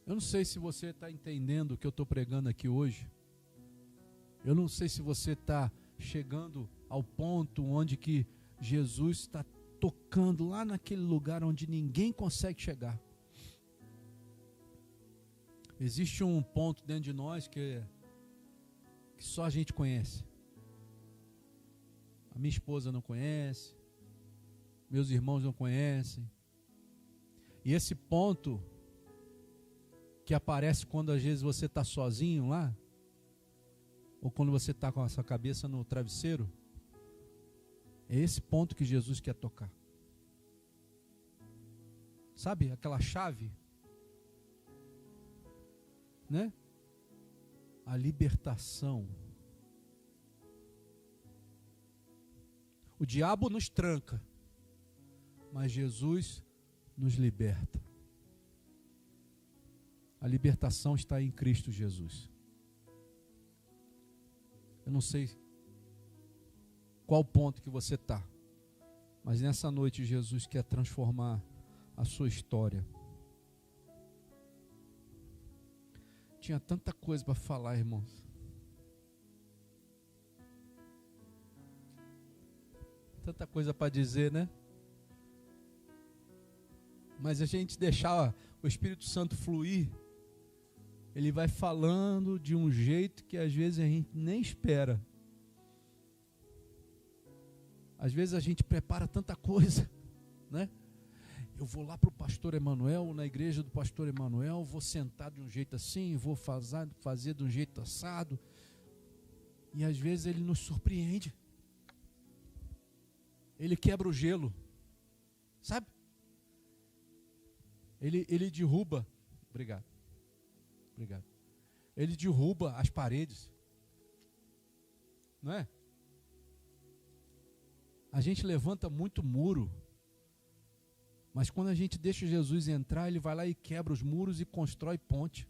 Eu não sei se você está entendendo o que eu estou pregando aqui hoje. Eu não sei se você está chegando ao ponto onde que Jesus está tocando lá naquele lugar onde ninguém consegue chegar. Existe um ponto dentro de nós que só a gente conhece. A minha esposa não conhece, meus irmãos não conhecem. E esse ponto que aparece quando às vezes você está sozinho lá, ou quando você está com a sua cabeça no travesseiro, é esse ponto que Jesus quer tocar. Sabe aquela chave? Né? A libertação. O diabo nos tranca, mas Jesus nos liberta. A libertação está em Cristo Jesus. Eu não sei qual ponto que você está, mas nessa noite Jesus quer transformar a sua história. Tinha tanta coisa para falar, irmãos. Tanta coisa para dizer, né? Mas a gente deixar o Espírito Santo fluir, ele vai falando de um jeito que às vezes a gente nem espera. Às vezes a gente prepara tanta coisa, né? Eu vou lá para o pastor Emanuel, na igreja do pastor Emanuel, vou sentar de um jeito assim, vou fazer de um jeito assado. E às vezes ele nos surpreende. Ele quebra o gelo, sabe? Ele derruba, obrigado. Ele derruba as paredes, não é? A gente levanta muito muro, mas quando a gente deixa Jesus entrar, ele vai lá e quebra os muros e constrói ponte.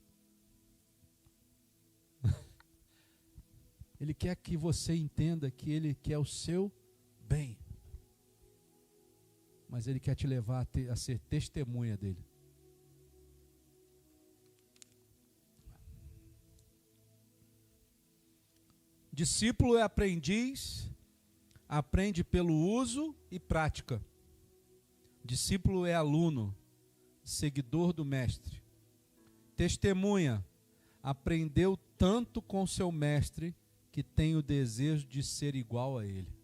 Ele quer que você entenda que ele quer o seu bem, mas ele quer te levar a ser testemunha dele. Discípulo é aprendiz, aprende pelo uso e prática. Discípulo é aluno, seguidor do mestre. Testemunha, aprendeu tanto com seu mestre que tem o desejo de ser igual a ele.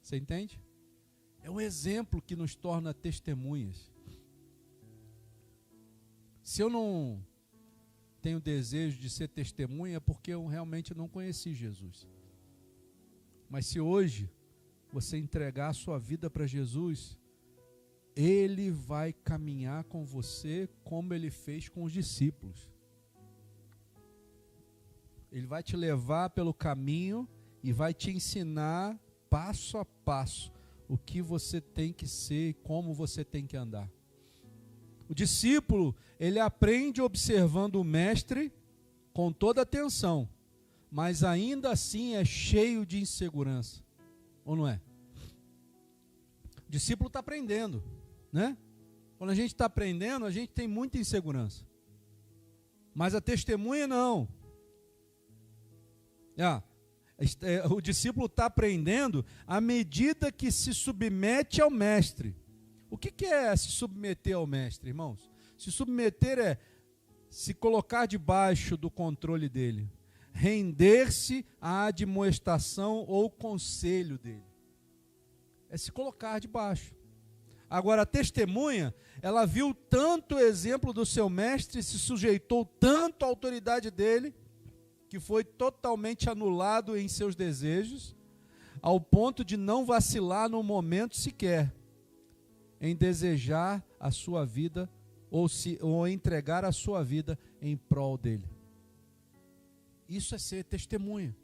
Você entende? É o exemplo que nos torna testemunhas. Se eu não tenho desejo de ser testemunha, é porque eu realmente não conheci Jesus. Mas se hoje você entregar a sua vida para Jesus, Ele vai caminhar com você como Ele fez com os discípulos. Ele vai te levar pelo caminho e vai te ensinar passo a passo o que você tem que ser e como você tem que andar. O discípulo, ele aprende observando o mestre com toda atenção, mas ainda assim é cheio de insegurança, ou não é? O discípulo está aprendendo, né? Quando a gente está aprendendo, a gente tem muita insegurança, mas a testemunha não. O discípulo está aprendendo à medida que se submete ao mestre. O que é se submeter ao mestre, irmãos? Se submeter é se colocar debaixo do controle dele, render-se à admoestação ou conselho dele. É se colocar debaixo. Agora, a testemunha, ela viu tanto o exemplo do seu mestre, se sujeitou tanto à autoridade dele, que foi totalmente anulado em seus desejos, ao ponto de não vacilar no momento sequer em desejar a sua vida ou entregar a sua vida em prol dele. Isso é ser testemunha.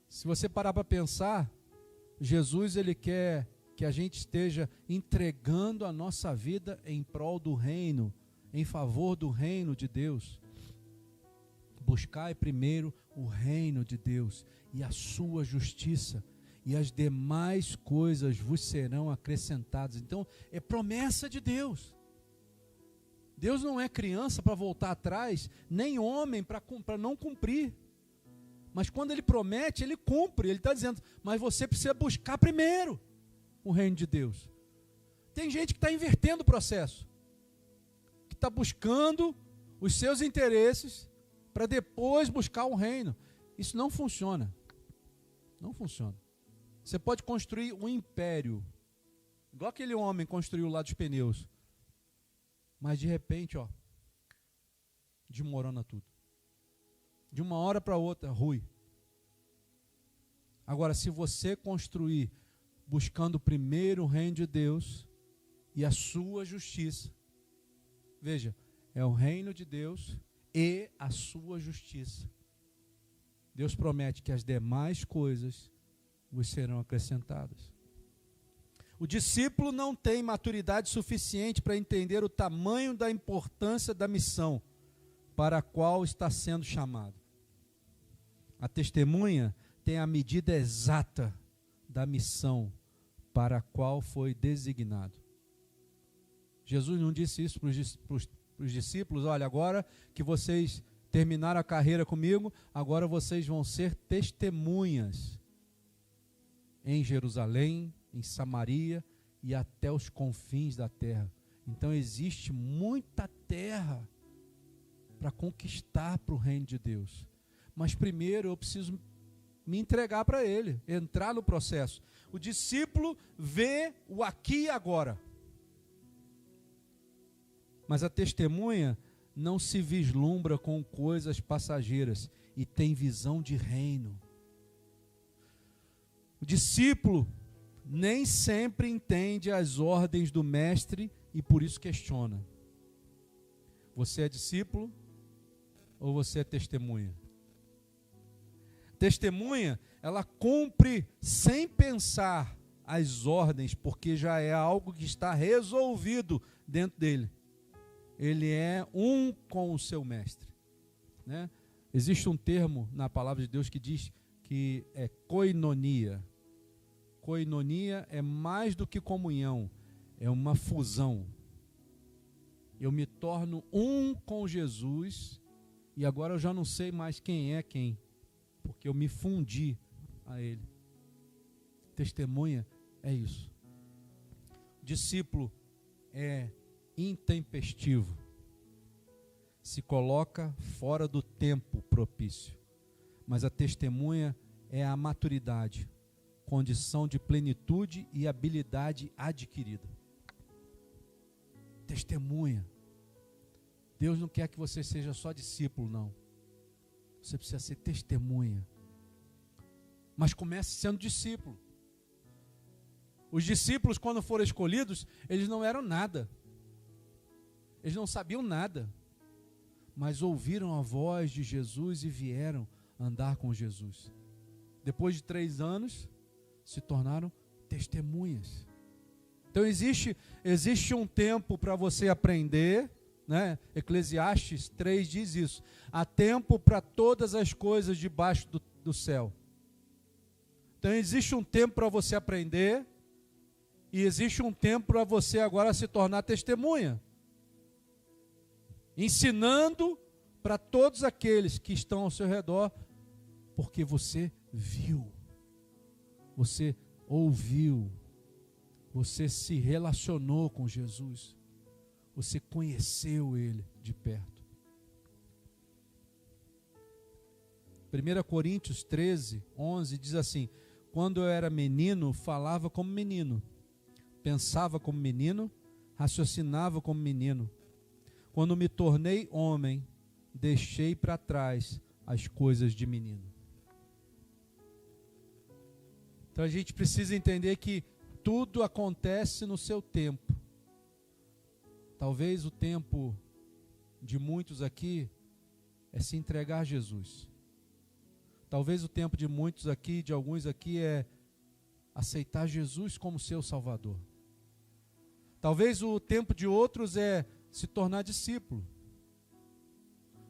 Se você parar para pensar, Jesus, ele quer que a gente esteja entregando a nossa vida em prol do reino, em favor do reino de Deus. Buscai primeiro o reino de Deus e a sua justiça, e as demais coisas vos serão acrescentadas. Então, é promessa de Deus. Deus não é criança para voltar atrás, nem homem para não cumprir. Mas quando Ele promete, Ele cumpre. Ele está dizendo, mas você precisa buscar primeiro o reino de Deus. Tem gente que está invertendo o processo, que está buscando os seus interesses para depois buscar o reino. Isso não funciona. Não funciona. Você pode construir um império, igual aquele homem construiu lá dos pneus, mas de repente, desmorona tudo. De uma hora para outra, rui. Agora, se você construir buscando primeiro o reino de Deus e a sua justiça, veja, é o reino de Deus e a sua justiça. Deus promete que as demais coisas vos serão acrescentadas. O discípulo não tem maturidade suficiente para entender o tamanho da importância da missão para a qual está sendo chamado. A testemunha tem a medida exata da missão para a qual foi designado. Jesus não disse isso para os discípulos, olha, agora que vocês terminaram a carreira comigo, agora vocês vão ser testemunhas em Jerusalém, em Samaria e até os confins da terra. Então existe muita terra para conquistar para o reino de Deus. Mas primeiro eu preciso me entregar para Ele, entrar no processo. O discípulo vê o aqui e agora. Mas a testemunha não se vislumbra com coisas passageiras e tem visão de reino. O discípulo nem sempre entende as ordens do mestre e por isso questiona. Você é discípulo ou você é testemunha? Testemunha, ela cumpre sem pensar as ordens, porque já é algo que está resolvido dentro dele. Ele é um com o seu mestre, né? Existe um termo na palavra de Deus que diz que é koinonia. Koinonia é mais do que comunhão, é uma fusão. Eu me torno um com Jesus e agora eu já não sei mais quem é quem, porque eu me fundi a Ele. Testemunha é isso. Discípulo é intempestivo, se coloca fora do tempo propício, mas a testemunha é a maturidade, condição de plenitude e habilidade adquirida. Testemunha. Deus não quer que você seja só discípulo, não. Você precisa ser testemunha. Mas comece sendo discípulo. Os discípulos, quando foram escolhidos, eles não eram nada. Eles não sabiam nada. Mas ouviram a voz de Jesus e vieram andar com Jesus. Depois de 3 anos, se tornaram testemunhas. Então existe um tempo para você aprender, né? Eclesiastes 3 diz isso. Há tempo para todas as coisas debaixo do céu. Então existe um tempo para você aprender e existe um tempo para você agora se tornar testemunha. Ensinando para todos aqueles que estão ao seu redor, porque você viu, você ouviu, você se relacionou com Jesus, você conheceu Ele de perto. 1 Coríntios 13, 11 diz assim: quando eu era menino, falava como menino, pensava como menino, raciocinava como menino. Quando me tornei homem, deixei para trás as coisas de menino. Então a gente precisa entender que tudo acontece no seu tempo. Talvez o tempo de muitos aqui é se entregar a Jesus. Talvez o tempo de muitos aqui, de alguns aqui, é aceitar Jesus como seu Salvador. Talvez o tempo de outros é se tornar discípulo.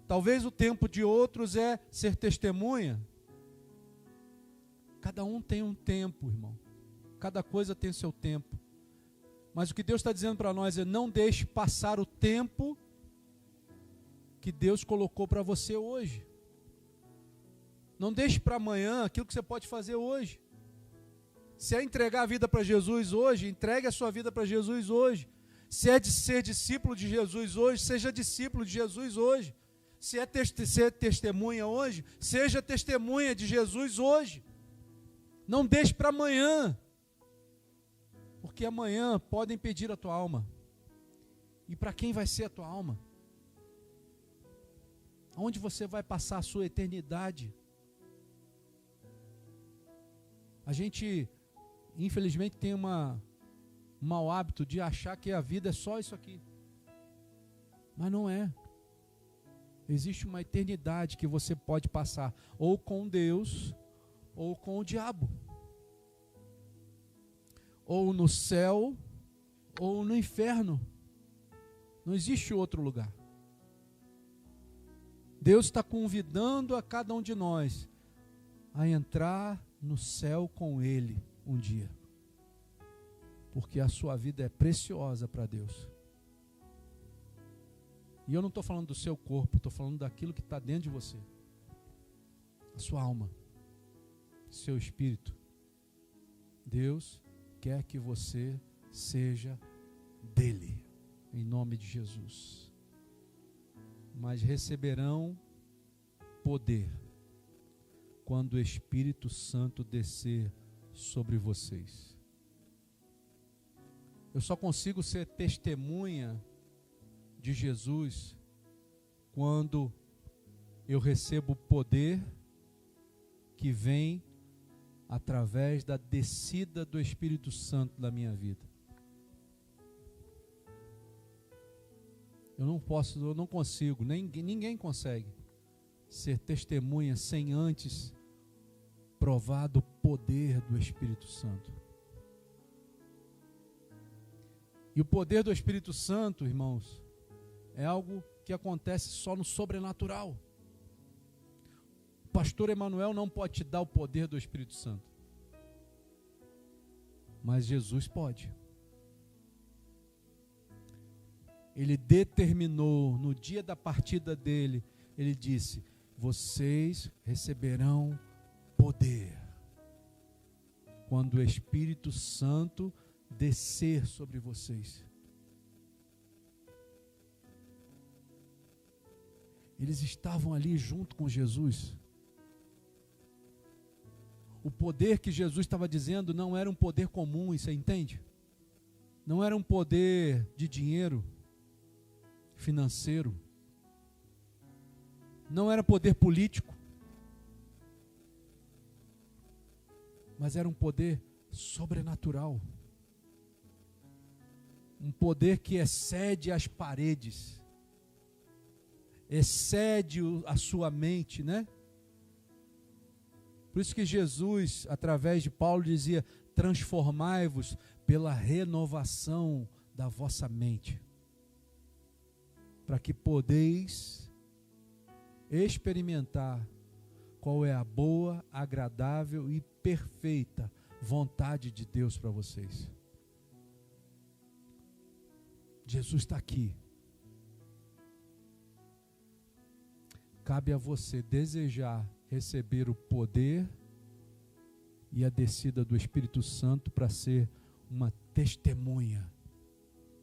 Talvez o tempo de outros é ser testemunha. Cada um tem um tempo, irmão. Cada coisa tem o seu tempo. Mas o que Deus está dizendo para nós é: não deixe passar o tempo que Deus colocou para você hoje. Não deixe para amanhã aquilo que você pode fazer hoje. Se é entregar a vida para Jesus hoje, entregue a sua vida para Jesus hoje. Se é de ser discípulo de Jesus hoje, seja discípulo de Jesus hoje. Se é ser testemunha hoje, seja testemunha de Jesus hoje. Não deixe para amanhã, porque amanhã podem pedir a tua alma. E para quem vai ser a tua alma? Onde você vai passar a sua eternidade? A gente, infelizmente, tem um mau hábito de achar que a vida é só isso aqui. Mas não é. Existe uma eternidade que você pode passar ou com Deus ou com o diabo. Ou no céu ou no inferno. Não existe outro lugar. Deus está convidando a cada um de nós a entrar no céu com Ele um dia. Porque a sua vida é preciosa para Deus. E eu não estou falando do seu corpo, estou falando daquilo que está dentro de você. A sua alma, seu espírito. Deus quer que você seja dele, em nome de Jesus. Mas receberão poder quando o Espírito Santo descer sobre vocês. Eu só consigo ser testemunha de Jesus quando eu recebo o poder que vem através da descida do Espírito Santo na minha vida. Eu não consigo, ninguém consegue ser testemunha sem antes provar do poder do Espírito Santo. E o poder do Espírito Santo, irmãos, é algo que acontece só no sobrenatural. O pastor Emanuel não pode te dar o poder do Espírito Santo. Mas Jesus pode. Ele determinou, no dia da partida dele, ele disse: vocês receberão poder quando o Espírito Santo descer sobre vocês. Eles estavam ali junto com Jesus. O poder que Jesus estava dizendo não era um poder comum, você entende? Não era um poder de dinheiro, financeiro. Não era poder político. Mas era um poder sobrenatural. Um poder que excede as paredes. Excede a sua mente, né? Por isso que Jesus, através de Paulo, dizia: transformai-vos pela renovação da vossa mente, para que podeis experimentar qual é a boa, agradável e perfeita vontade de Deus para vocês. Jesus está aqui. Cabe a você desejar receber o poder e a descida do Espírito Santo para ser uma testemunha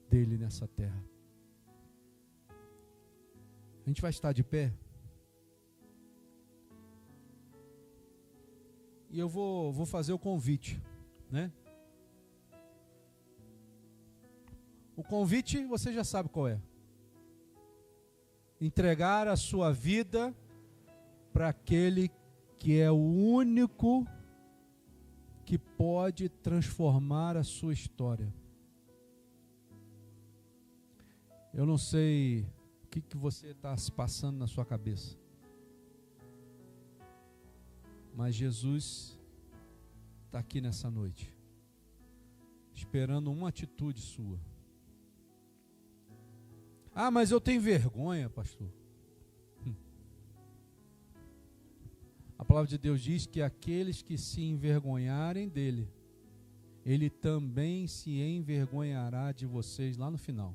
dele nessa terra. A gente vai estar de pé. E eu vou fazer o convite, né? O convite você já sabe qual é. Entregar a sua vida para aquele que é o único que pode transformar a sua história. Eu não sei o que você está se passando na sua cabeça, mas Jesus está aqui nessa noite, esperando uma atitude sua. Ah, mas eu tenho vergonha, pastor. A palavra de Deus diz que aqueles que se envergonharem dele, ele também se envergonhará de vocês lá no final.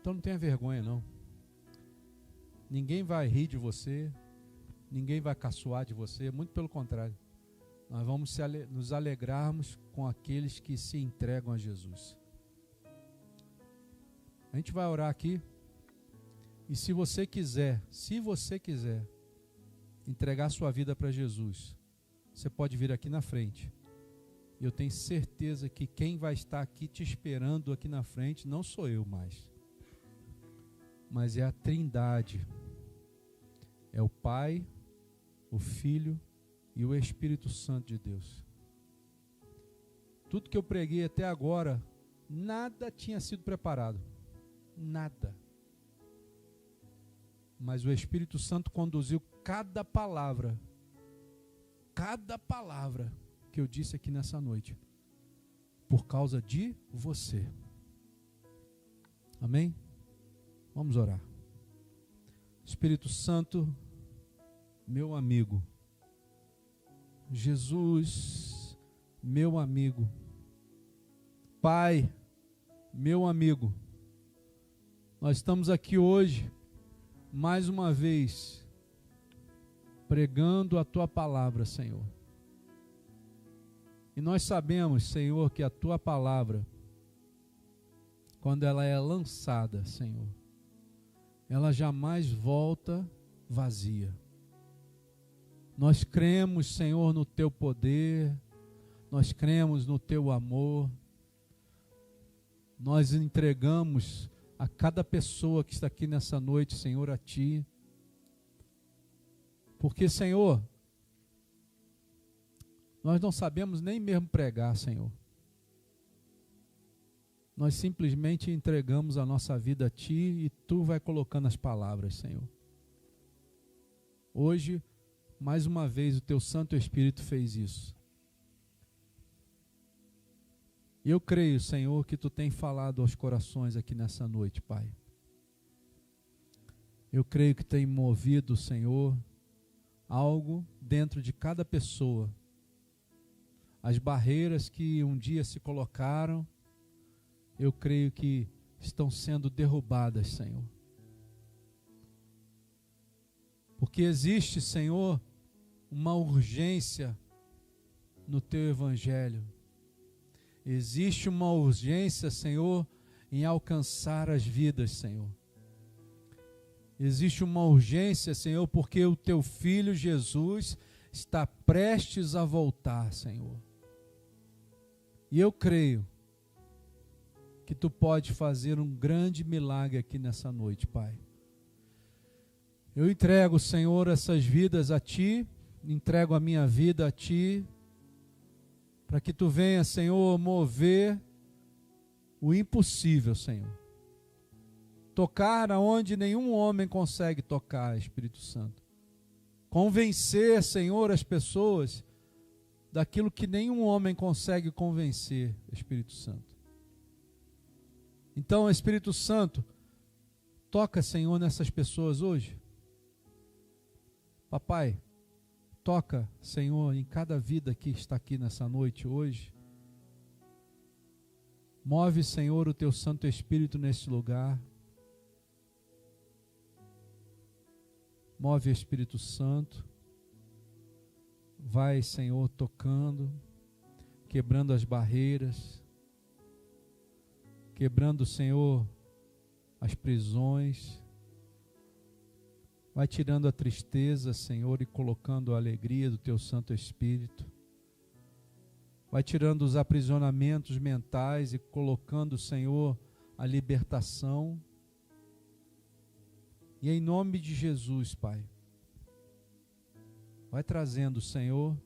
Então não tenha vergonha não. Ninguém vai rir de você, ninguém vai caçoar de você, muito pelo contrário. Nós vamos nos alegrarmos com aqueles que se entregam a Jesus. A gente vai orar aqui. E se você quiser entregar sua vida para Jesus, você pode vir aqui na frente. Eu tenho certeza que quem vai estar aqui te esperando aqui na frente não sou eu mais, mas é a Trindade. É o Pai, o Filho e o Espírito Santo de Deus. Tudo que eu preguei até agora, nada tinha sido preparado. Nada. Mas o Espírito Santo conduziu cada palavra que eu disse aqui nessa noite, por causa de você. Amém? Vamos orar. Espírito Santo, meu amigo, Jesus, meu amigo, Pai, meu amigo, nós estamos aqui hoje, mais uma vez, pregando a Tua palavra, Senhor. E nós sabemos, Senhor, que a Tua palavra, quando ela é lançada, Senhor, ela jamais volta vazia. Nós cremos, Senhor, no Teu poder, nós cremos no Teu amor, nós entregamos a cada pessoa que está aqui nessa noite, Senhor, a Ti. Porque, Senhor, nós não sabemos nem mesmo pregar, Senhor. Nós simplesmente entregamos a nossa vida a Ti e Tu vai colocando as palavras, Senhor. Hoje, mais uma vez, o Teu Santo Espírito fez isso. E eu creio, Senhor, que Tu tem falado aos corações aqui nessa noite, Pai. Eu creio que tem movido, Senhor, algo dentro de cada pessoa. As barreiras que um dia se colocaram, eu creio que estão sendo derrubadas, Senhor. Porque existe, Senhor, uma urgência no Teu Evangelho. Existe uma urgência, Senhor, em alcançar as vidas, Senhor. Existe uma urgência, Senhor, porque o Teu Filho Jesus está prestes a voltar, Senhor. E eu creio que Tu pode fazer um grande milagre aqui nessa noite, Pai. Eu entrego, Senhor, essas vidas a Ti, entrego a minha vida a Ti, para que Tu venha, Senhor, mover o impossível, Senhor. Tocar aonde nenhum homem consegue tocar, Espírito Santo. Convencer, Senhor, as pessoas daquilo que nenhum homem consegue convencer, Espírito Santo. Então, Espírito Santo, toca, Senhor, nessas pessoas hoje. Papai, toca, Senhor, em cada vida que está aqui nessa noite hoje. Move, Senhor, o Teu Santo Espírito nesse lugar. Move, Espírito Santo. Vai, Senhor, tocando, quebrando as barreiras, quebrando, Senhor, as prisões. Vai tirando a tristeza, Senhor, e colocando a alegria do Teu Santo Espírito. Vai tirando os aprisionamentos mentais e colocando, Senhor, a libertação. E em nome de Jesus, Pai, vai trazendo, Senhor,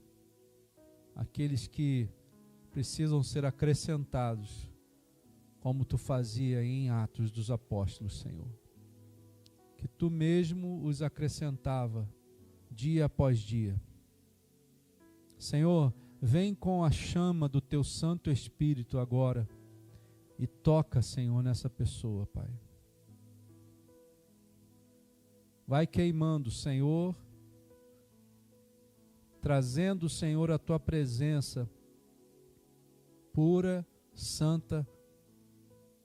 aqueles que precisam ser acrescentados, como Tu fazia em Atos dos Apóstolos, Senhor. Que Tu mesmo os acrescentava dia após dia. Senhor, vem com a chama do Teu Santo Espírito agora e toca, Senhor, nessa pessoa, Pai. Vai queimando, Senhor, trazendo, Senhor, a tua presença pura, santa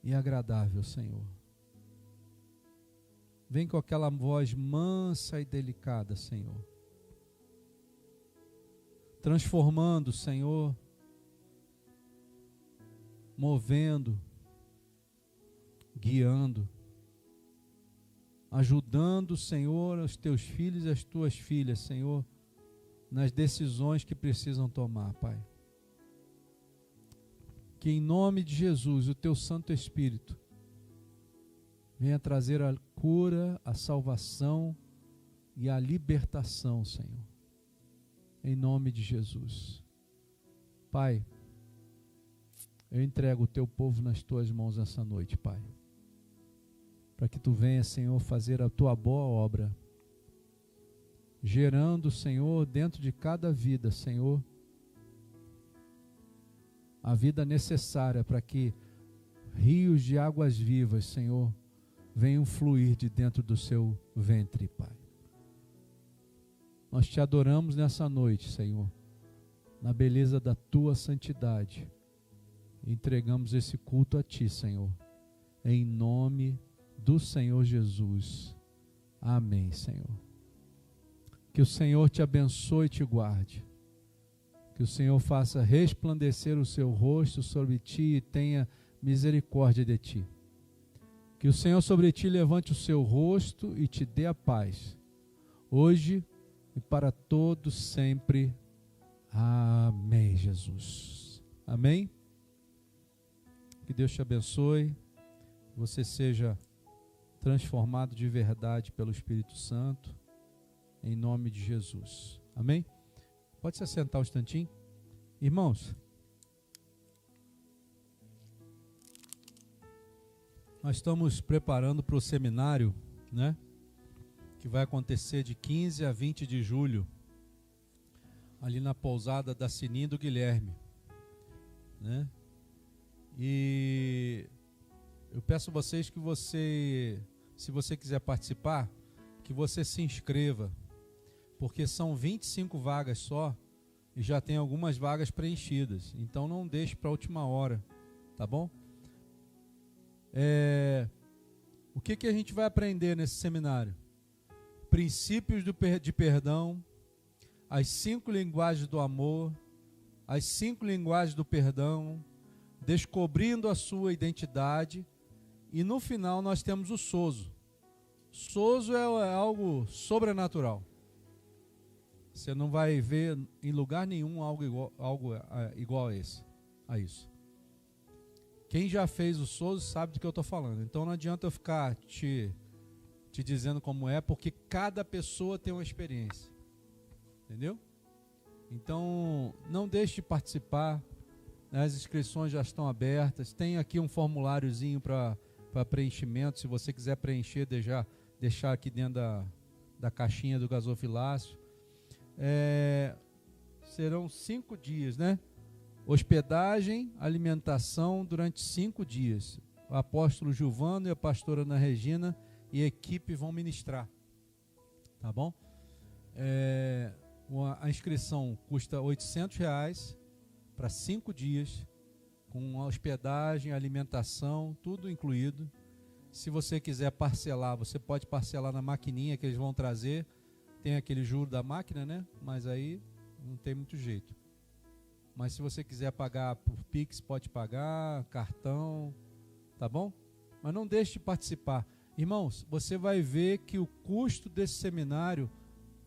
e agradável, Senhor. Vem com aquela voz mansa e delicada, Senhor. Transformando, Senhor, movendo, guiando, ajudando, Senhor, os teus filhos e as tuas filhas, Senhor, nas decisões que precisam tomar, Pai. Que em nome de Jesus, o teu Santo Espírito venha trazer a cura, a salvação e a libertação, Senhor. Em nome de Jesus. Pai, eu entrego o teu povo nas tuas mãos essa noite, Pai. Para que tu venha, Senhor, fazer a tua boa obra, gerando, Senhor, dentro de cada vida, Senhor, a vida necessária para que rios de águas vivas, Senhor, venham fluir de dentro do seu ventre, Pai. Nós te adoramos nessa noite, Senhor, na beleza da tua santidade. Entregamos esse culto a ti, Senhor, em nome do Senhor Jesus. Amém, Senhor. Que o Senhor te abençoe e te guarde. Que o Senhor faça resplandecer o seu rosto sobre ti e tenha misericórdia de ti. Que o Senhor sobre ti levante o seu rosto e te dê a paz, hoje e para todos sempre. Amém, Jesus. Amém? Que Deus te abençoe, que você seja transformado de verdade pelo Espírito Santo, em nome de Jesus. Amém? Pode se assentar um instantinho. Irmãos, nós estamos preparando para o seminário, né? Que vai acontecer de 15 a 20 de julho, ali na pousada da Sininho do Guilherme, né? E eu peço a vocês que se você quiser participar, que você se inscreva, porque são 25 vagas só e já tem algumas vagas preenchidas. Então não deixe para a última hora, tá bom? O que a gente vai aprender nesse seminário? Princípios de perdão, as 5 linguagens do amor, as 5 linguagens do perdão, descobrindo a sua identidade, e no final nós temos o sozo. Sozo é algo sobrenatural. Você não vai ver em lugar nenhum algo igual a isso. Quem já fez o sozo sabe do que eu estou falando. Então não adianta eu ficar te dizendo como é, porque cada pessoa tem uma experiência. Entendeu? Então não deixe de participar. As inscrições já estão abertas. Tem aqui um formuláriozinho para preenchimento. Se você quiser preencher, deixar aqui dentro da caixinha do gasofilácio. Serão 5 dias, né? Hospedagem, alimentação durante 5 dias. O apóstolo Gilvano e a pastora Ana Regina e a equipe vão ministrar. Tá bom? A inscrição custa R$800 para 5 dias, com hospedagem, alimentação, tudo incluído. Se você quiser parcelar, você pode parcelar na maquininha que eles vão trazer. Tem aquele juro da máquina, né? Mas aí não tem muito jeito. Mas se você quiser pagar por Pix, pode pagar, cartão, tá bom? Mas não deixe de participar. Irmãos, você vai ver que o custo desse seminário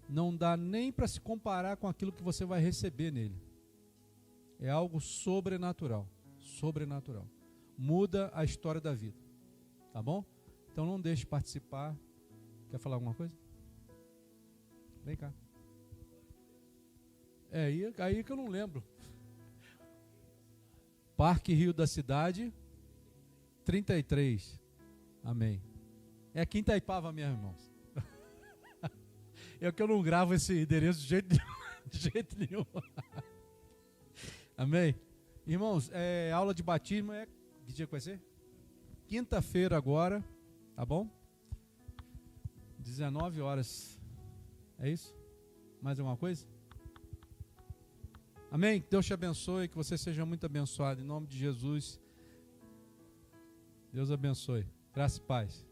não dá nem para se comparar com aquilo que você vai receber nele. É algo sobrenatural. Sobrenatural. Muda a história da vida. Tá bom? Então não deixe de participar. Quer falar alguma coisa? Vem cá. Aí que eu não lembro. Parque Rio da Cidade 33. Amém. É aqui em Itaipava mesmo, irmãos. É que eu não gravo esse endereço de jeito nenhum. Amém? Irmãos, aula de batismo que dia que vai ser? Quinta-feira agora, tá bom? 19 horas. É isso? Mais alguma coisa? Amém? Deus te abençoe, que você seja muito abençoado. Em nome de Jesus. Deus abençoe. Graça e paz.